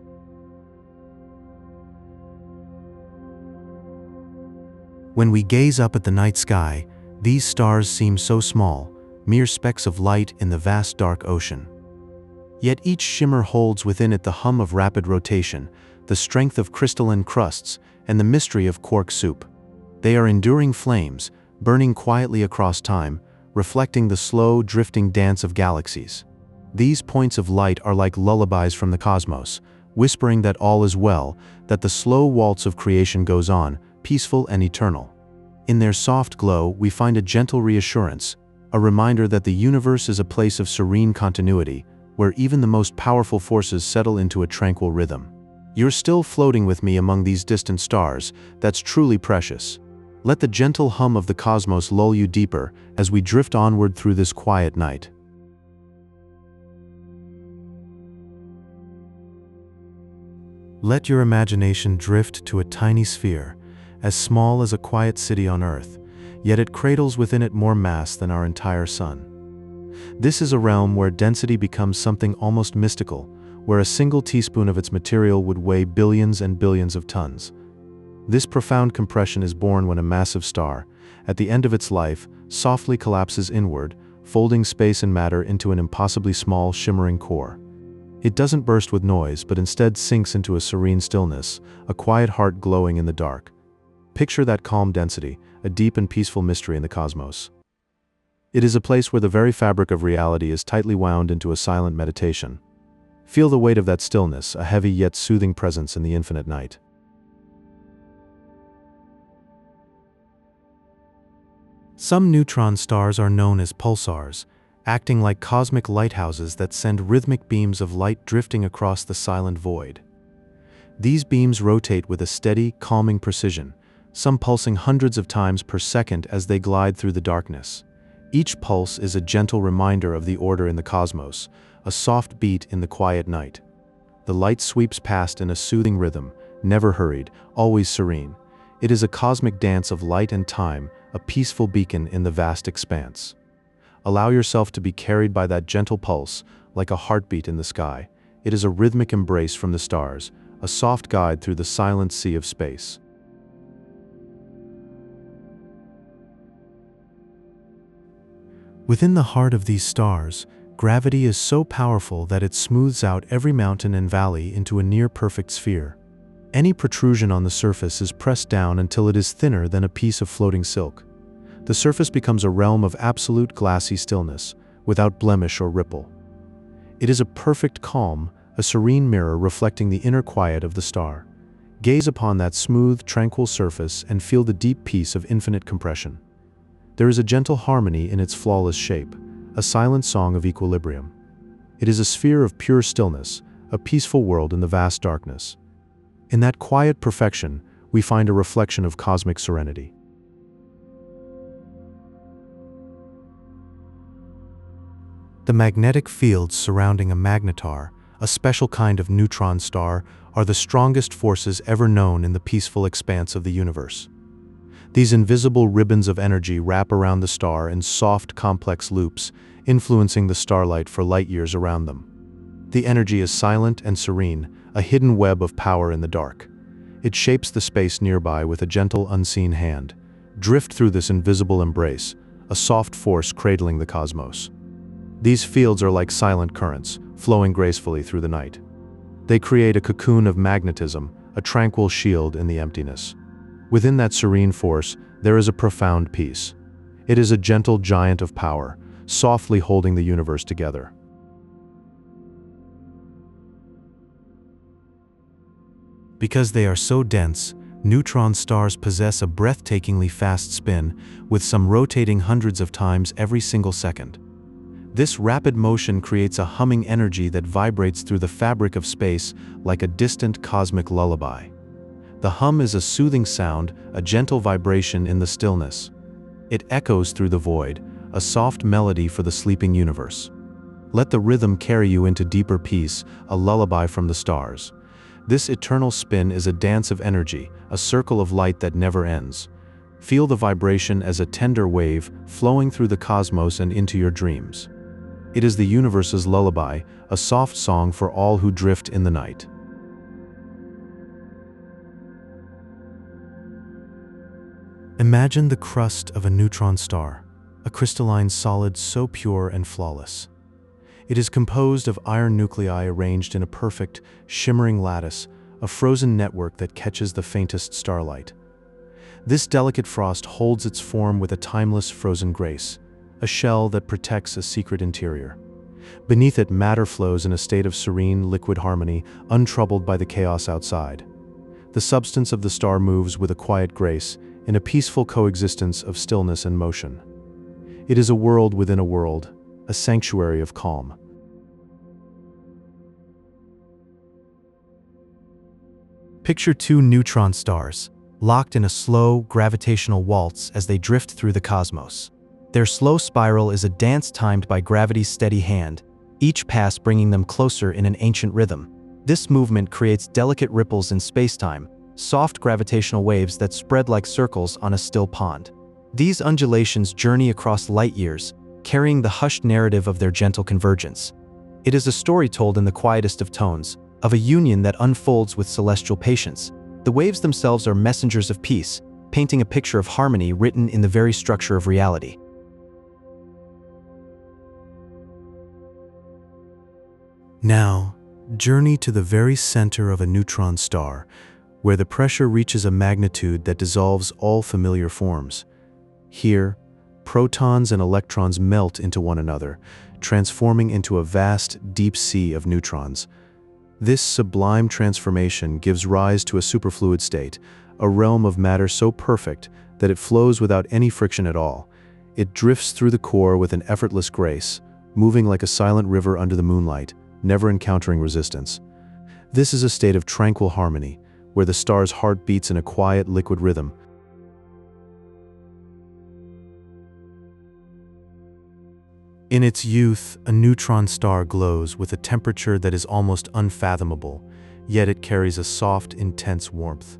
When we gaze up at the night sky, these stars seem so small, mere specks of light in the vast dark ocean. Yet each shimmer holds within it the hum of rapid rotation, the strength of crystalline crusts, and the mystery of quark soup. They are enduring flames, burning quietly across time, reflecting the slow, drifting dance of galaxies. These points of light are like lullabies from the cosmos, whispering that all is well, that the slow waltz of creation goes on, peaceful and eternal. In their soft glow, we find a gentle reassurance, a reminder that the universe is a place of serene continuity, where even the most powerful forces settle into a tranquil rhythm. You're still floating with me among these distant stars. That's truly precious. Let the gentle hum of the cosmos lull you deeper as we drift onward through this quiet night. Let your imagination drift to a tiny sphere, as small as a quiet city on Earth, yet it cradles within it more mass than our entire sun. This is a realm where density becomes something almost mystical, where a single teaspoon of its material would weigh billions and billions of tons. This profound compression is born when a massive star, at the end of its life, softly collapses inward, folding space and matter into an impossibly small, shimmering core. It doesn't burst with noise, but instead sinks into a serene stillness, a quiet heart glowing in the dark. Picture that calm density, a deep and peaceful mystery in the cosmos. It is a place where the very fabric of reality is tightly wound into a silent meditation. Feel the weight of that stillness, a heavy yet soothing presence in the infinite night. Some neutron stars are known as pulsars, acting like cosmic lighthouses that send rhythmic beams of light drifting across the silent void. These beams rotate with a steady, calming precision, some pulsing hundreds of times per second as they glide through the darkness. Each pulse is a gentle reminder of the order in the cosmos, a soft beat in the quiet night. The light sweeps past in a soothing rhythm, never hurried, always serene. It is a cosmic dance of light and time, a peaceful beacon in the vast expanse. Allow yourself to be carried by that gentle pulse, like a heartbeat in the sky. It is a rhythmic embrace from the stars, a soft guide through the silent sea of space. Within the heart of these stars, gravity is so powerful that it smooths out every mountain and valley into a near-perfect sphere. Any protrusion on the surface is pressed down until it is thinner than a piece of floating silk. The surface becomes a realm of absolute glassy stillness, without blemish or ripple. It is a perfect calm, a serene mirror reflecting the inner quiet of the star. Gaze upon that smooth, tranquil surface and feel the deep peace of infinite compression. There is a gentle harmony in its flawless shape, a silent song of equilibrium. It is a sphere of pure stillness, a peaceful world in the vast darkness. In that quiet perfection, we find a reflection of cosmic serenity. The magnetic fields surrounding a magnetar, a special kind of neutron star, are the strongest forces ever known in the peaceful expanse of the universe. These invisible ribbons of energy wrap around the star in soft, complex loops, influencing the starlight for light years around them. The energy is silent and serene, a hidden web of power in the dark. It shapes the space nearby with a gentle, unseen hand. Drift through this invisible embrace, a soft force cradling the cosmos. These fields are like silent currents, flowing gracefully through the night. They create a cocoon of magnetism, a tranquil shield in the emptiness. Within that serene force, there is a profound peace. It is a gentle giant of power, softly holding the universe together. Because they are so dense, neutron stars possess a breathtakingly fast spin, with some rotating hundreds of times every single second. This rapid motion creates a humming energy that vibrates through the fabric of space like a distant cosmic lullaby. The hum is a soothing sound, a gentle vibration in the stillness. It echoes through the void, a soft melody for the sleeping universe. Let the rhythm carry you into deeper peace, a lullaby from the stars. This eternal spin is a dance of energy, a circle of light that never ends. Feel the vibration as a tender wave flowing through the cosmos and into your dreams. It is the universe's lullaby, a soft song for all who drift in the night. Imagine the crust of a neutron star, a crystalline solid so pure and flawless. It is composed of iron nuclei arranged in a perfect, shimmering lattice, a frozen network that catches the faintest starlight. This delicate frost holds its form with a timeless frozen grace, a shell that protects a secret interior. Beneath it, matter flows in a state of serene, liquid harmony, untroubled by the chaos outside. The substance of the star moves with a quiet grace, in a peaceful coexistence of stillness and motion. It is a world within a world, a sanctuary of calm. Picture two neutron stars, locked in a slow, gravitational waltz as they drift through the cosmos. Their slow spiral is a dance timed by gravity's steady hand, each pass bringing them closer in an ancient rhythm. This movement creates delicate ripples in spacetime, soft gravitational waves that spread like circles on a still pond. These undulations journey across light years, carrying the hushed narrative of their gentle convergence. It is a story told in the quietest of tones, of a union that unfolds with celestial patience. The waves themselves are messengers of peace, painting a picture of harmony written in the very structure of reality. Now, journey to the very center of a neutron star, where the pressure reaches a magnitude that dissolves all familiar forms. Here, protons and electrons melt into one another, transforming into a vast, deep sea of neutrons. This sublime transformation gives rise to a superfluid state, a realm of matter so perfect that it flows without any friction at all. It drifts through the core with an effortless grace, moving like a silent river under the moonlight, never encountering resistance. This is a state of tranquil harmony, where the star's heart beats in a quiet, liquid rhythm. In its youth, a neutron star glows with a temperature that is almost unfathomable, yet it carries a soft, intense warmth.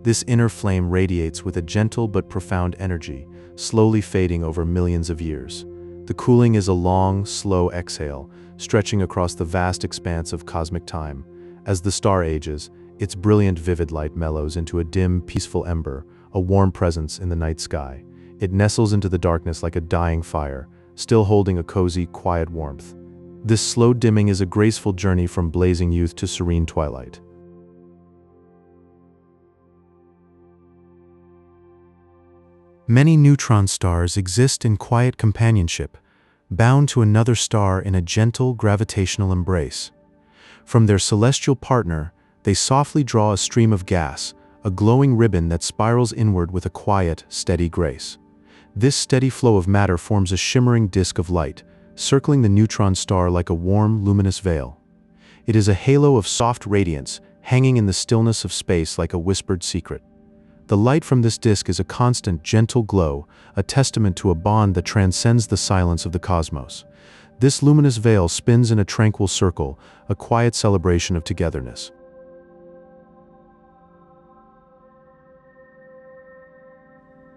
This inner flame radiates with a gentle but profound energy, slowly fading over millions of years. The cooling is a long, slow exhale, stretching across the vast expanse of cosmic time. As the star ages, its brilliant, vivid light mellows into a dim, peaceful ember, a warm presence in the night sky. It nestles into the darkness like a dying fire, still holding a cozy, quiet warmth. This slow dimming is a graceful journey from blazing youth to serene twilight. Many neutron stars exist in quiet companionship, bound to another star in a gentle gravitational embrace. From their celestial partner, they softly draw a stream of gas, a glowing ribbon that spirals inward with a quiet, steady grace. This steady flow of matter forms a shimmering disk of light, circling the neutron star like a warm, luminous veil. It is a halo of soft radiance, hanging in the stillness of space like a whispered secret. The light from this disk is a constant, gentle glow, a testament to a bond that transcends the silence of the cosmos. This luminous veil spins in a tranquil circle, a quiet celebration of togetherness.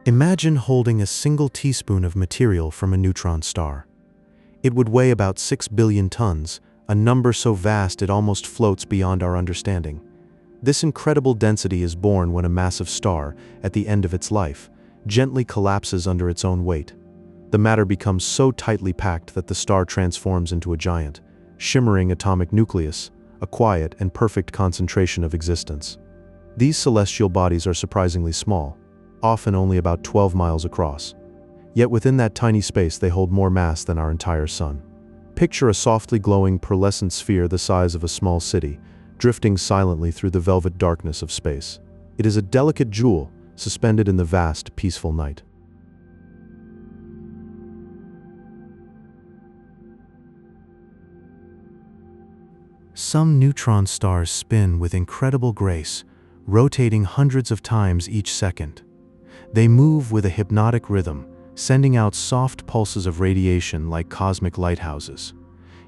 Imagine holding a single teaspoon of material from a neutron star. It would weigh about 6 billion tons, a number so vast it almost floats beyond our understanding. This incredible density is born when a massive star, at the end of its life, gently collapses under its own weight. The matter becomes so tightly packed that the star transforms into a giant, shimmering atomic nucleus, a quiet and perfect concentration of existence. These celestial bodies are surprisingly small, often only about 12 miles across. Yet within that tiny space they hold more mass than our entire sun. Picture a softly glowing pearlescent sphere the size of a small city, drifting silently through the velvet darkness of space. It is a delicate jewel, suspended in the vast, peaceful night. Some neutron stars spin with incredible grace, rotating hundreds of times each second. They move with a hypnotic rhythm, sending out soft pulses of radiation like cosmic lighthouses.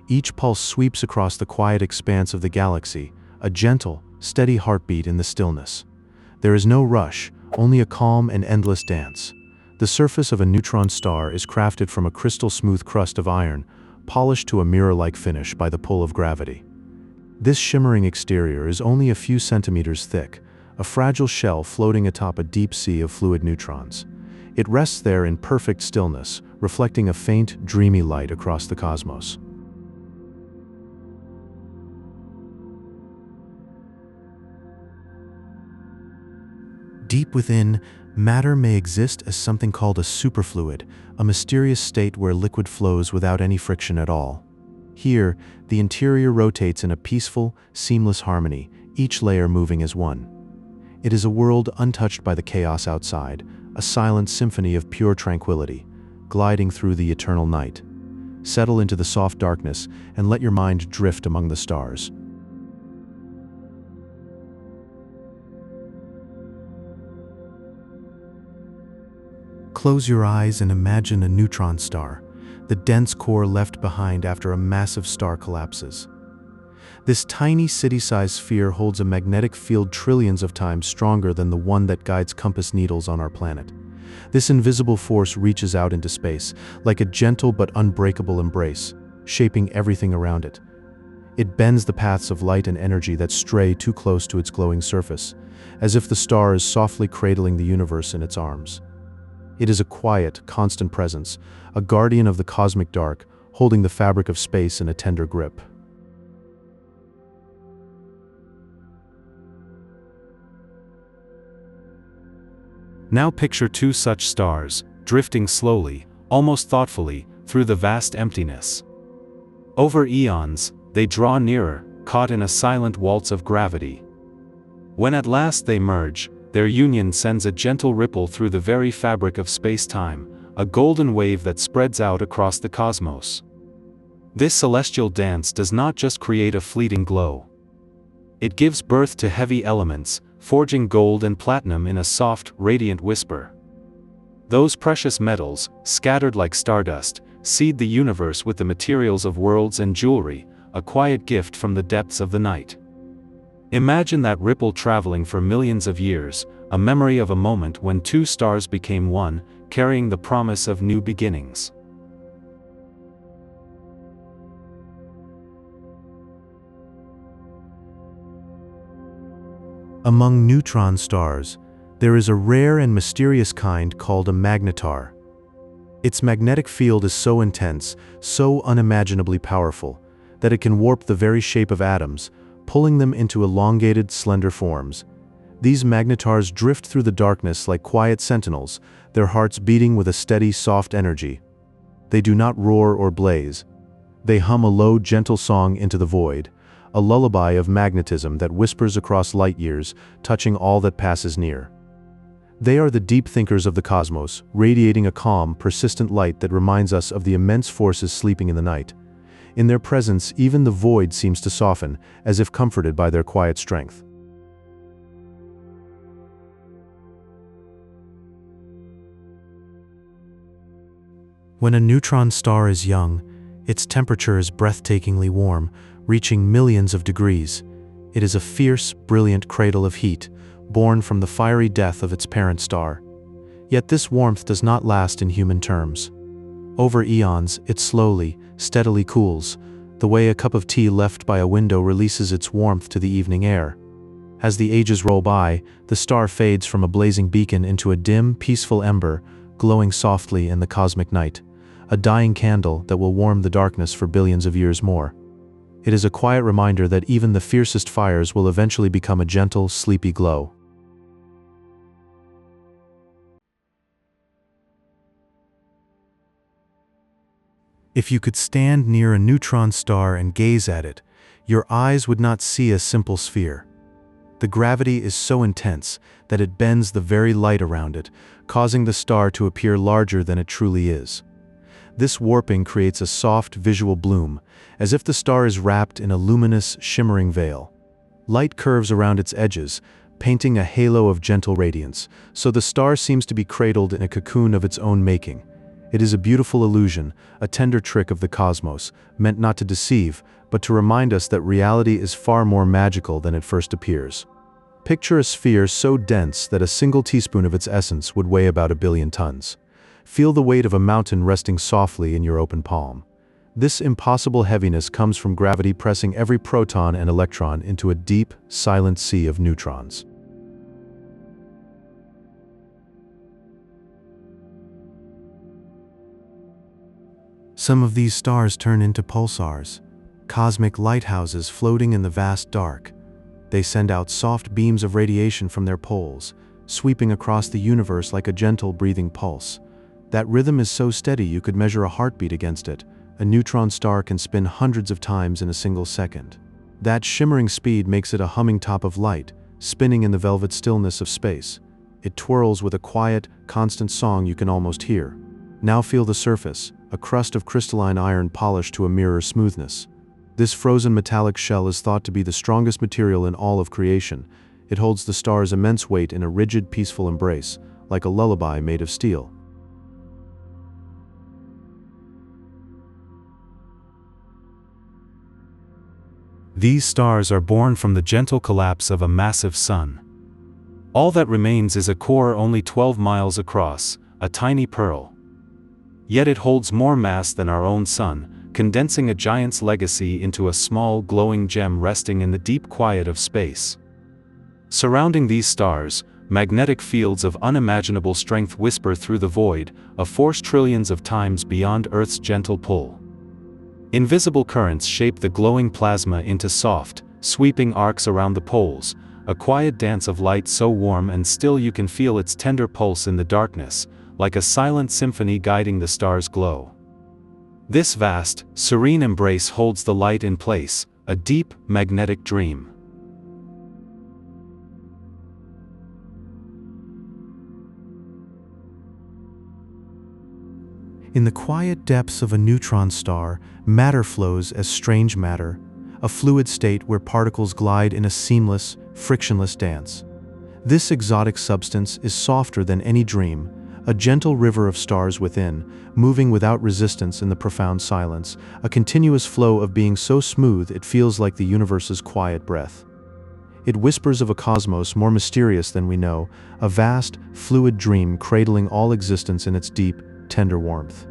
Each pulse sweeps across the quiet expanse of the galaxy, a gentle, steady heartbeat in the stillness. There is no rush, only a calm and endless dance. The surface of a neutron star is crafted from a crystal-smooth crust of iron, polished to a mirror-like finish by the pull of gravity. This shimmering exterior is only a few centimeters thick, a fragile shell floating atop a deep sea of fluid neutrons. It rests there in perfect stillness, reflecting a faint, dreamy light across the cosmos. Deep within, matter may exist as something called a superfluid, a mysterious state where liquid flows without any friction at all. Here, the interior rotates in a peaceful, seamless harmony, each layer moving as one. It is a world untouched by the chaos outside, a silent symphony of pure tranquility, gliding through the eternal night. Settle into the soft darkness and let your mind drift among the stars. Close your eyes and imagine a neutron star, the dense core left behind after a massive star collapses. This tiny city-sized sphere holds a magnetic field trillions of times stronger than the one that guides compass needles on our planet. This invisible force reaches out into space, like a gentle but unbreakable embrace, shaping everything around it. It bends the paths of light and energy that stray too close to its glowing surface, as if the star is softly cradling the universe in its arms. It is a quiet, constant presence, a guardian of the cosmic dark, holding the fabric of space in a tender grip. Now picture two such stars, drifting slowly, almost thoughtfully, through the vast emptiness. Over eons, they draw nearer, caught in a silent waltz of gravity. When at last they merge, their union sends a gentle ripple through the very fabric of space-time, a golden wave that spreads out across the cosmos. This celestial dance does not just create a fleeting glow. It gives birth to heavy elements, forging gold and platinum in a soft, radiant whisper. Those precious metals, scattered like stardust, seed the universe with the materials of worlds and jewelry, a quiet gift from the depths of the night. Imagine that ripple traveling for millions of years, a memory of a moment when two stars became one, carrying the promise of new beginnings. Among neutron stars, there is a rare and mysterious kind called a magnetar. Its magnetic field is so intense, so unimaginably powerful, that it can warp the very shape of atoms, pulling them into elongated, slender forms. These magnetars drift through the darkness like quiet sentinels, their hearts beating with a steady, soft energy. They do not roar or blaze. They hum a low, gentle song into the void, a lullaby of magnetism that whispers across light years, touching all that passes near. They are the deep thinkers of the cosmos, radiating a calm, persistent light that reminds us of the immense forces sleeping in the night. In their presence, even the void seems to soften, as if comforted by their quiet strength. When a neutron star is young, its temperature is breathtakingly warm, reaching millions of degrees. It is a fierce, brilliant cradle of heat, born from the fiery death of its parent star. Yet this warmth does not last in human terms. Over eons, it slowly, steadily cools, the way a cup of tea left by a window releases its warmth to the evening air. As the ages roll by, the star fades from a blazing beacon into a dim, peaceful ember, glowing softly in the cosmic night, a dying candle that will warm the darkness for billions of years more. It is a quiet reminder that even the fiercest fires will eventually become a gentle, sleepy glow. If you could stand near a neutron star and gaze at it, your eyes would not see a simple sphere. The gravity is so intense that it bends the very light around it, causing the star to appear larger than it truly is. This warping creates a soft visual bloom, as if the star is wrapped in a luminous, shimmering veil. Light curves around its edges, painting a halo of gentle radiance, so the star seems to be cradled in a cocoon of its own making. It is a beautiful illusion, a tender trick of the cosmos, meant not to deceive, but to remind us that reality is far more magical than it first appears. Picture a sphere so dense that a single teaspoon of its essence would weigh about 1 billion tons. Feel the weight of a mountain resting softly in your open palm. This impossible heaviness comes from gravity pressing every proton and electron into a deep, silent sea of neutrons. Some of these stars turn into pulsars, cosmic lighthouses floating in the vast dark. They send out soft beams of radiation from their poles, sweeping across the universe like a gentle breathing pulse. That rhythm is so steady you could measure a heartbeat against it. A neutron star can spin hundreds of times in a single second. That shimmering speed makes it a humming top of light, spinning in the velvet stillness of space. It twirls with a quiet, constant song you can almost hear. Now feel the surface, a crust of crystalline iron polished to a mirror smoothness. This frozen metallic shell is thought to be the strongest material in all of creation. It holds the star's immense weight in a rigid, peaceful embrace, like a lullaby made of steel. These stars are born from the gentle collapse of a massive sun. All that remains is a core only 12 miles across, a tiny pearl. Yet it holds more mass than our own sun, condensing a giant's legacy into a small, glowing gem resting in the deep quiet of space. Surrounding these stars, magnetic fields of unimaginable strength whisper through the void, a force trillions of times beyond Earth's gentle pull. Invisible currents shape the glowing plasma into soft, sweeping arcs around the poles, a quiet dance of light so warm and still you can feel its tender pulse in the darkness, like a silent symphony guiding the star's glow. This vast, serene embrace holds the light in place, a deep, magnetic dream. In the quiet depths of a neutron star, matter flows as strange matter, a fluid state where particles glide in a seamless, frictionless dance. This exotic substance is softer than any dream, a gentle river of stars within, moving without resistance in the profound silence, a continuous flow of being so smooth it feels like the universe's quiet breath. It whispers of a cosmos more mysterious than we know, a vast, fluid dream cradling all existence in its deep, tender warmth.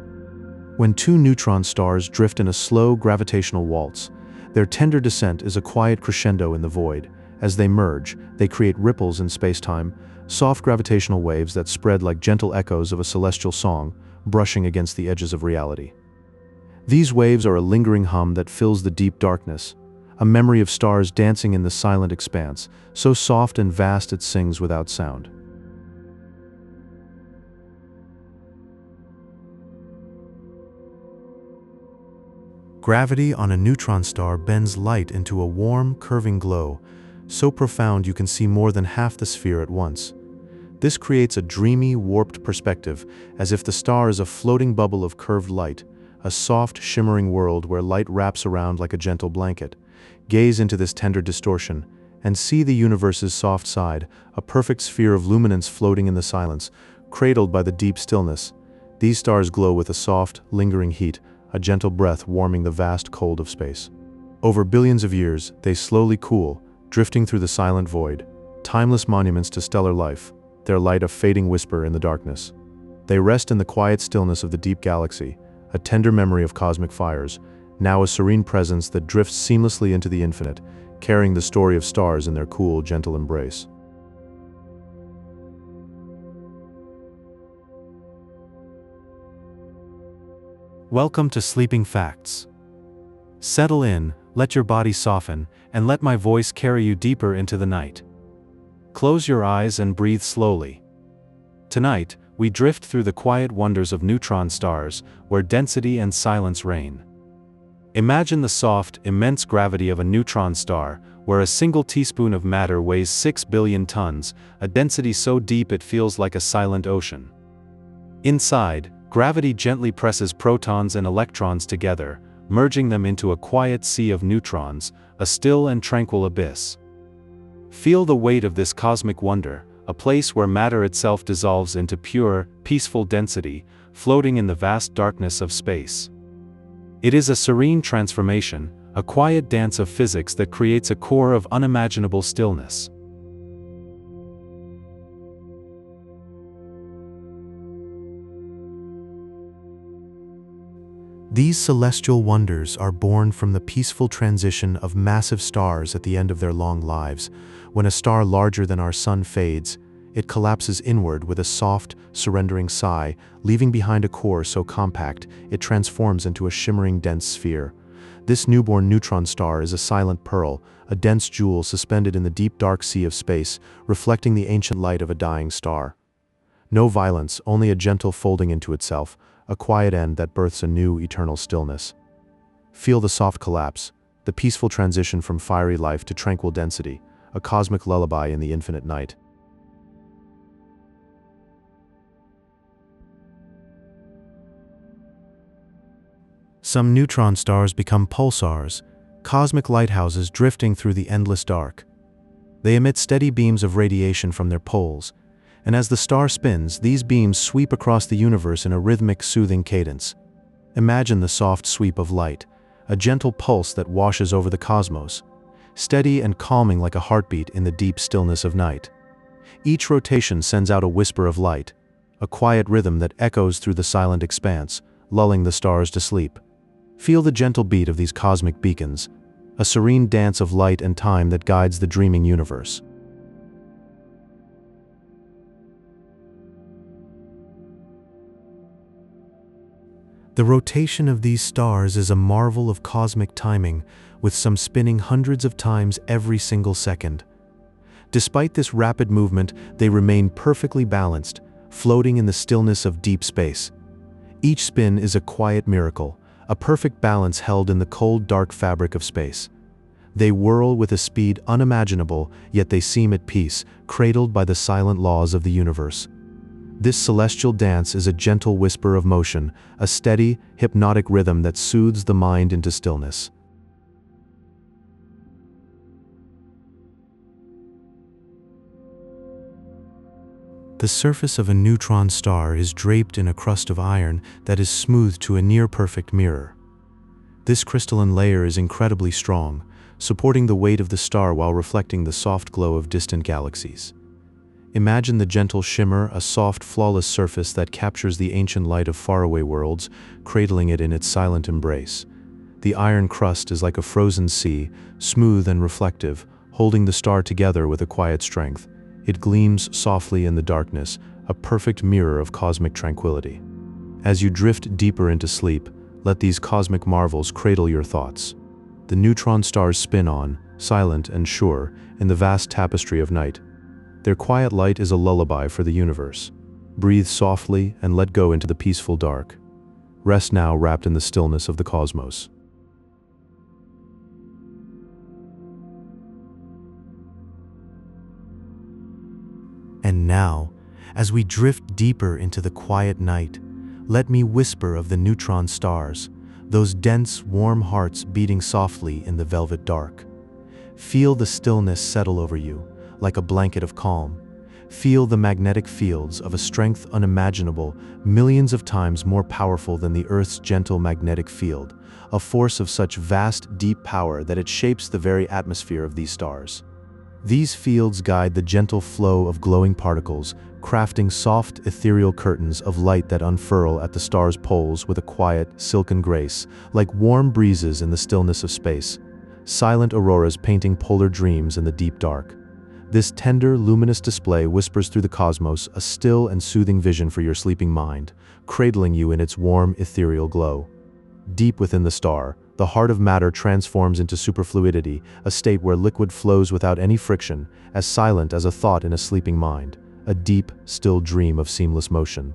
When two neutron stars drift in a slow gravitational waltz, their tender descent is a quiet crescendo in the void. As they merge, they create ripples in space-time, soft gravitational waves that spread like gentle echoes of a celestial song, brushing against the edges of reality. These waves are a lingering hum that fills the deep darkness, a memory of stars dancing in the silent expanse, so soft and vast it sings without sound. Gravity on a neutron star bends light into a warm, curving glow, so profound you can see more than half the sphere at once. This creates a dreamy, warped perspective, as if the star is a floating bubble of curved light, a soft, shimmering world where light wraps around like a gentle blanket. Gaze into this tender distortion, and see the universe's soft side, a perfect sphere of luminance floating in the silence, cradled by the deep stillness. These stars glow with a soft, lingering heat, a gentle breath warming the vast cold of space. Over billions of years, they slowly cool, drifting through the silent void, timeless monuments to stellar life, their light a fading whisper in the darkness. They rest in the quiet stillness of the deep galaxy, a tender memory of cosmic fires, now a serene presence that drifts seamlessly into the infinite, carrying the story of stars in their cool, gentle embrace. Welcome to Sleeping Facts. Settle in, let your body soften, and let my voice carry you deeper into the night. Close your eyes and breathe slowly. Tonight, we drift through the quiet wonders of neutron stars, where density and silence reign. Imagine the soft, immense gravity of a neutron star, where a single teaspoon of matter weighs 6 billion tons, a density so deep it feels like a silent ocean. Inside, gravity gently presses protons and electrons together, merging them into a quiet sea of neutrons, a still and tranquil abyss. Feel the weight of this cosmic wonder, a place where matter itself dissolves into pure, peaceful density, floating in the vast darkness of space. It is a serene transformation, a quiet dance of physics that creates a core of unimaginable stillness. These celestial wonders are born from the peaceful transition of massive stars at the end of their long lives. When a star larger than our sun fades, it collapses inward with a soft, surrendering sigh, leaving behind a core so compact it transforms into a shimmering dense sphere. This newborn neutron star is a silent pearl, a dense jewel suspended in the deep dark sea of space, reflecting the ancient light of a dying star. No violence, only a gentle folding into itself, a quiet end that births a new, eternal stillness. Feel the soft collapse, the peaceful transition from fiery life to tranquil density, a cosmic lullaby in the infinite night. Some neutron stars become pulsars, cosmic lighthouses drifting through the endless dark. They emit steady beams of radiation from their poles, and as the star spins, these beams sweep across the universe in a rhythmic, soothing cadence. Imagine the soft sweep of light, a gentle pulse that washes over the cosmos, steady and calming like a heartbeat in the deep stillness of night. Each rotation sends out a whisper of light, a quiet rhythm that echoes through the silent expanse, lulling the stars to sleep. Feel the gentle beat of these cosmic beacons, a serene dance of light and time that guides the dreaming universe. The rotation of these stars is a marvel of cosmic timing, with some spinning hundreds of times every single second. Despite this rapid movement, they remain perfectly balanced, floating in the stillness of deep space. Each spin is a quiet miracle, a perfect balance held in the cold, dark fabric of space. They whirl with a speed unimaginable, yet they seem at peace, cradled by the silent laws of the universe. This celestial dance is a gentle whisper of motion, a steady, hypnotic rhythm that soothes the mind into stillness. The surface of a neutron star is draped in a crust of iron that is smoothed to a near-perfect mirror. This crystalline layer is incredibly strong, supporting the weight of the star while reflecting the soft glow of distant galaxies. Imagine the gentle shimmer, a soft, flawless surface that captures the ancient light of faraway worlds, cradling it in its silent embrace. The iron crust is like a frozen sea, smooth and reflective, holding the star together with a quiet strength. It gleams softly in the darkness, a perfect mirror of cosmic tranquility. As you drift deeper into sleep, let these cosmic marvels cradle your thoughts. The neutron stars spin on, silent and sure, in the vast tapestry of night. Their quiet light is a lullaby for the universe. Breathe softly and let go into the peaceful dark. Rest now wrapped in the stillness of the cosmos. And now, as we drift deeper into the quiet night, let me whisper of the neutron stars, those dense, warm hearts beating softly in the velvet dark. Feel the stillness settle over you, like a blanket of calm. Feel the magnetic fields of a strength unimaginable, millions of times more powerful than the Earth's gentle magnetic field, a force of such vast, deep power that it shapes the very atmosphere of these stars. These fields guide the gentle flow of glowing particles, crafting soft, ethereal curtains of light that unfurl at the star's poles with a quiet, silken grace, like warm breezes in the stillness of space. Silent auroras painting polar dreams in the deep dark. This tender, luminous display whispers through the cosmos, a still and soothing vision for your sleeping mind, cradling you in its warm, ethereal glow. Deep within the star, the heart of matter transforms into superfluidity, a state where liquid flows without any friction, as silent as a thought in a sleeping mind, a deep, still dream of seamless motion.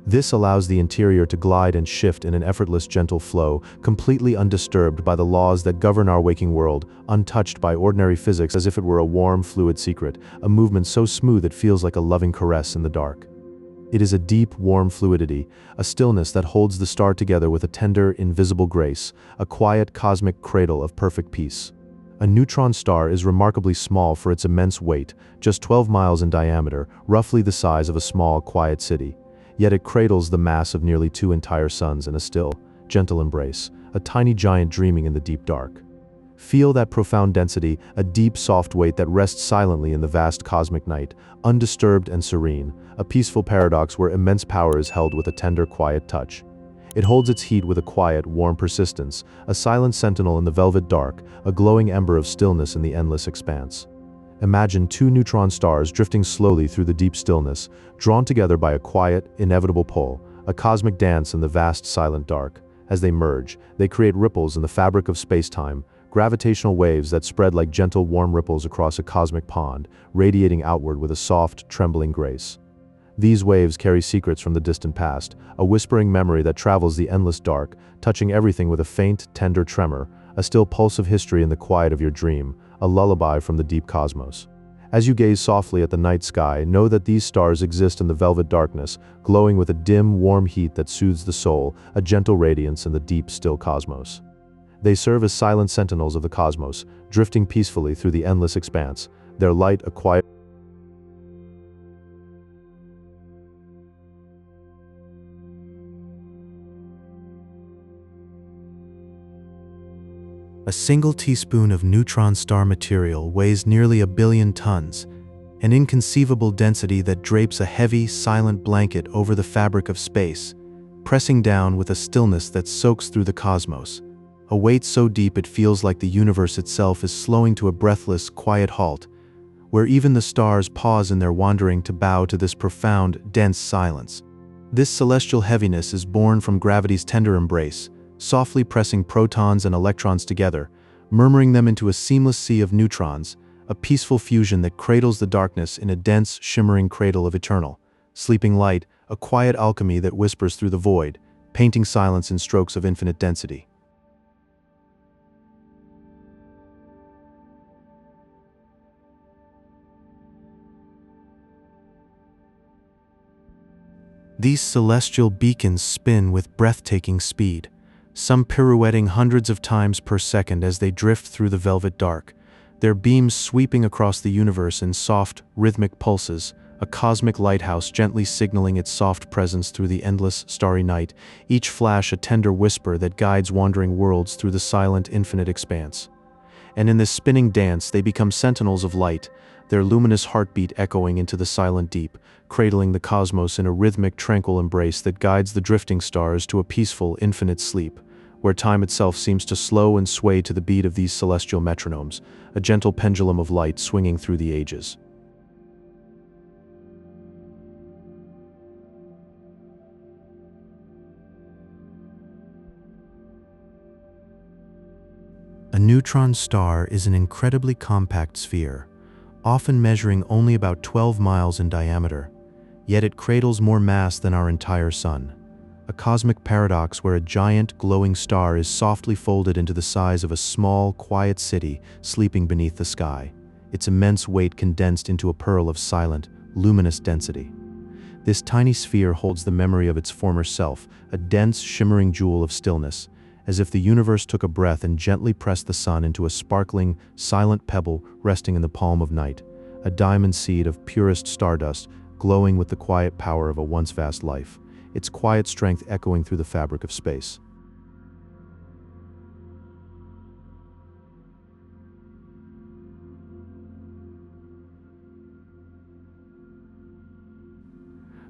This allows the interior to glide and shift in an effortless, gentle flow, completely undisturbed by the laws that govern our waking world, untouched by ordinary physics, as if it were a warm, fluid secret, a movement so smooth it feels like a loving caress in the dark. It is a deep, warm fluidity, a stillness that holds the star together with a tender, invisible grace, a quiet, cosmic cradle of perfect peace. A neutron star is remarkably small for its immense weight, just 12 miles in diameter, roughly the size of a small, quiet city. Yet it cradles the mass of nearly 2 entire suns in a still, gentle embrace, a tiny giant dreaming in the deep dark. Feel that profound density, a deep, soft weight that rests silently in the vast cosmic night, undisturbed and serene, a peaceful paradox where immense power is held with a tender, quiet touch. It holds its heat with a quiet, warm persistence, a silent sentinel in the velvet dark, a glowing ember of stillness in the endless expanse. Imagine 2 neutron stars drifting slowly through the deep stillness, drawn together by a quiet, inevitable pull, a cosmic dance in the vast, silent dark. As they merge, they create ripples in the fabric of space-time, gravitational waves that spread like gentle, warm ripples across a cosmic pond, radiating outward with a soft, trembling grace. These waves carry secrets from the distant past, a whispering memory that travels the endless dark, touching everything with a faint, tender tremor, a still pulse of history in the quiet of your dream, a lullaby from the deep cosmos. As you gaze softly at the night sky, know that these stars exist in the velvet darkness, glowing with a dim, warm heat that soothes the soul, a gentle radiance in the deep, still cosmos. They serve as silent sentinels of the cosmos, drifting peacefully through the endless expanse, their light a quiet A single teaspoon of neutron star material weighs nearly 1 billion tons, an inconceivable density that drapes a heavy, silent blanket over the fabric of space, pressing down with a stillness that soaks through the cosmos. A weight so deep it feels like the universe itself is slowing to a breathless, quiet halt, where even the stars pause in their wandering to bow to this profound, dense silence. This celestial heaviness is born from gravity's tender embrace, softly pressing protons and electrons together, murmuring them into a seamless sea of neutrons, a peaceful fusion that cradles the darkness in a dense, shimmering cradle of eternal, sleeping light, a quiet alchemy that whispers through the void, painting silence in strokes of infinite density. These celestial beacons spin with breathtaking speed, some pirouetting hundreds of times per second as they drift through the velvet dark, their beams sweeping across the universe in soft, rhythmic pulses, a cosmic lighthouse gently signaling its soft presence through the endless, starry night, each flash a tender whisper that guides wandering worlds through the silent, infinite expanse. And in this spinning dance, they become sentinels of light, their luminous heartbeat echoing into the silent deep, cradling the cosmos in a rhythmic, tranquil embrace that guides the drifting stars to a peaceful, infinite sleep, where time itself seems to slow and sway to the beat of these celestial metronomes, a gentle pendulum of light swinging through the ages. A neutron star is an incredibly compact sphere, often measuring only about 12 miles in diameter, yet it cradles more mass than our entire sun. A cosmic paradox where a giant, glowing star is softly folded into the size of a small, quiet city sleeping beneath the sky, its immense weight condensed into a pearl of silent, luminous density. This tiny sphere holds the memory of its former self, a dense, shimmering jewel of stillness, as if the universe took a breath and gently pressed the sun into a sparkling, silent pebble resting in the palm of night, a diamond seed of purest stardust glowing with the quiet power of a once vast life, its quiet strength echoing through the fabric of space.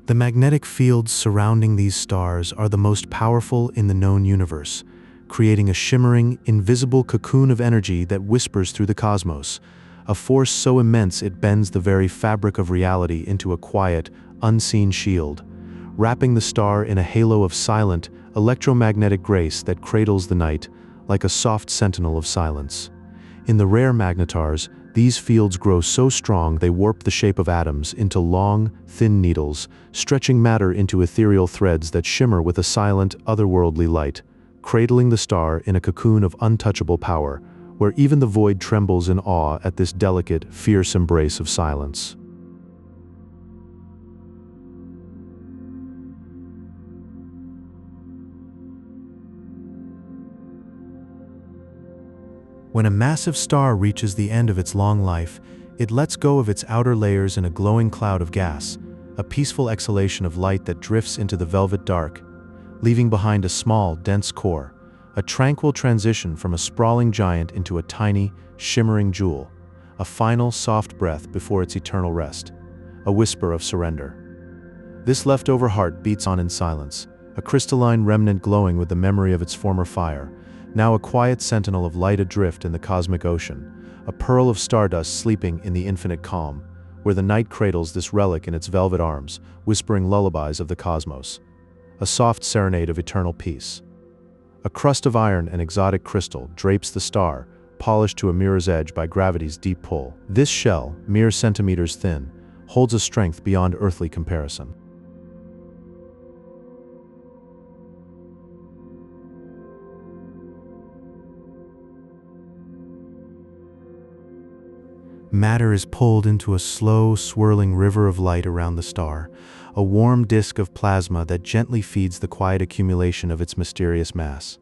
The magnetic fields surrounding these stars are the most powerful in the known universe, creating a shimmering, invisible cocoon of energy that whispers through the cosmos, a force so immense it bends the very fabric of reality into a quiet, unseen shield, wrapping the star in a halo of silent, electromagnetic grace that cradles the night like a soft sentinel of silence. In the rare magnetars, These fields grow so strong they warp the shape of atoms into long, thin needles, stretching matter into ethereal threads that shimmer with a silent, otherworldly light, cradling the star in a cocoon of untouchable power, where even the void trembles in awe at this delicate, fierce embrace of silence. When a massive star reaches the end of its long life, it lets go of its outer layers in a glowing cloud of gas, a peaceful exhalation of light that drifts into the velvet dark, leaving behind a small, dense core, a tranquil transition from a sprawling giant into a tiny, shimmering jewel, a final, soft breath before its eternal rest, a whisper of surrender. This leftover heart beats on in silence, a crystalline remnant glowing with the memory of its former fire, now a quiet sentinel of light adrift in the cosmic ocean, a pearl of stardust sleeping in the infinite calm, where the night cradles this relic in its velvet arms, whispering lullabies of the cosmos, a soft serenade of eternal peace. A crust of iron and exotic crystal drapes the star, polished to a mirror's edge by gravity's deep pull. This shell, mere centimeters thin, holds a strength beyond earthly comparison. Matter is pulled into a slow, swirling river of light around the star, a warm disk of plasma that gently feeds the quiet accumulation of its mysterious mass.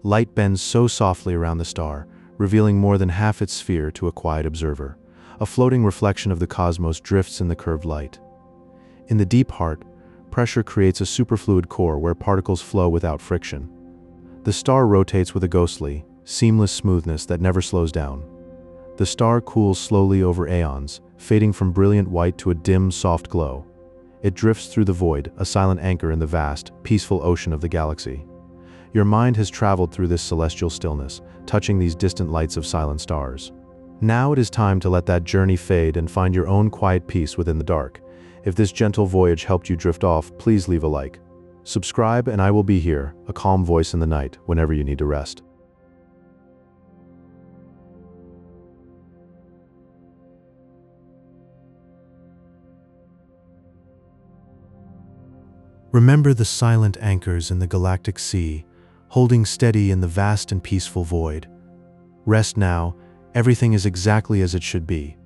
Light bends so softly around the star, revealing more than half its sphere to a quiet observer. A floating reflection of the cosmos drifts in the curved light. In the deep heart, pressure creates a superfluid core where particles flow without friction. The star rotates with a ghostly, seamless smoothness that never slows down. The star cools slowly over aeons, fading from brilliant white to a dim, soft glow. It drifts through the void, a silent anchor in the vast, peaceful ocean of the galaxy. Your mind has traveled through this celestial stillness, touching these distant lights of silent stars. Now it is time to let that journey fade and find your own quiet peace within the dark. If this gentle voyage helped you drift off, please leave a like. Subscribe and I will be here, a calm voice in the night, whenever you need to rest. Remember the silent anchors in the galactic sea, holding steady in the vast and peaceful void. Rest now, everything is exactly as it should be.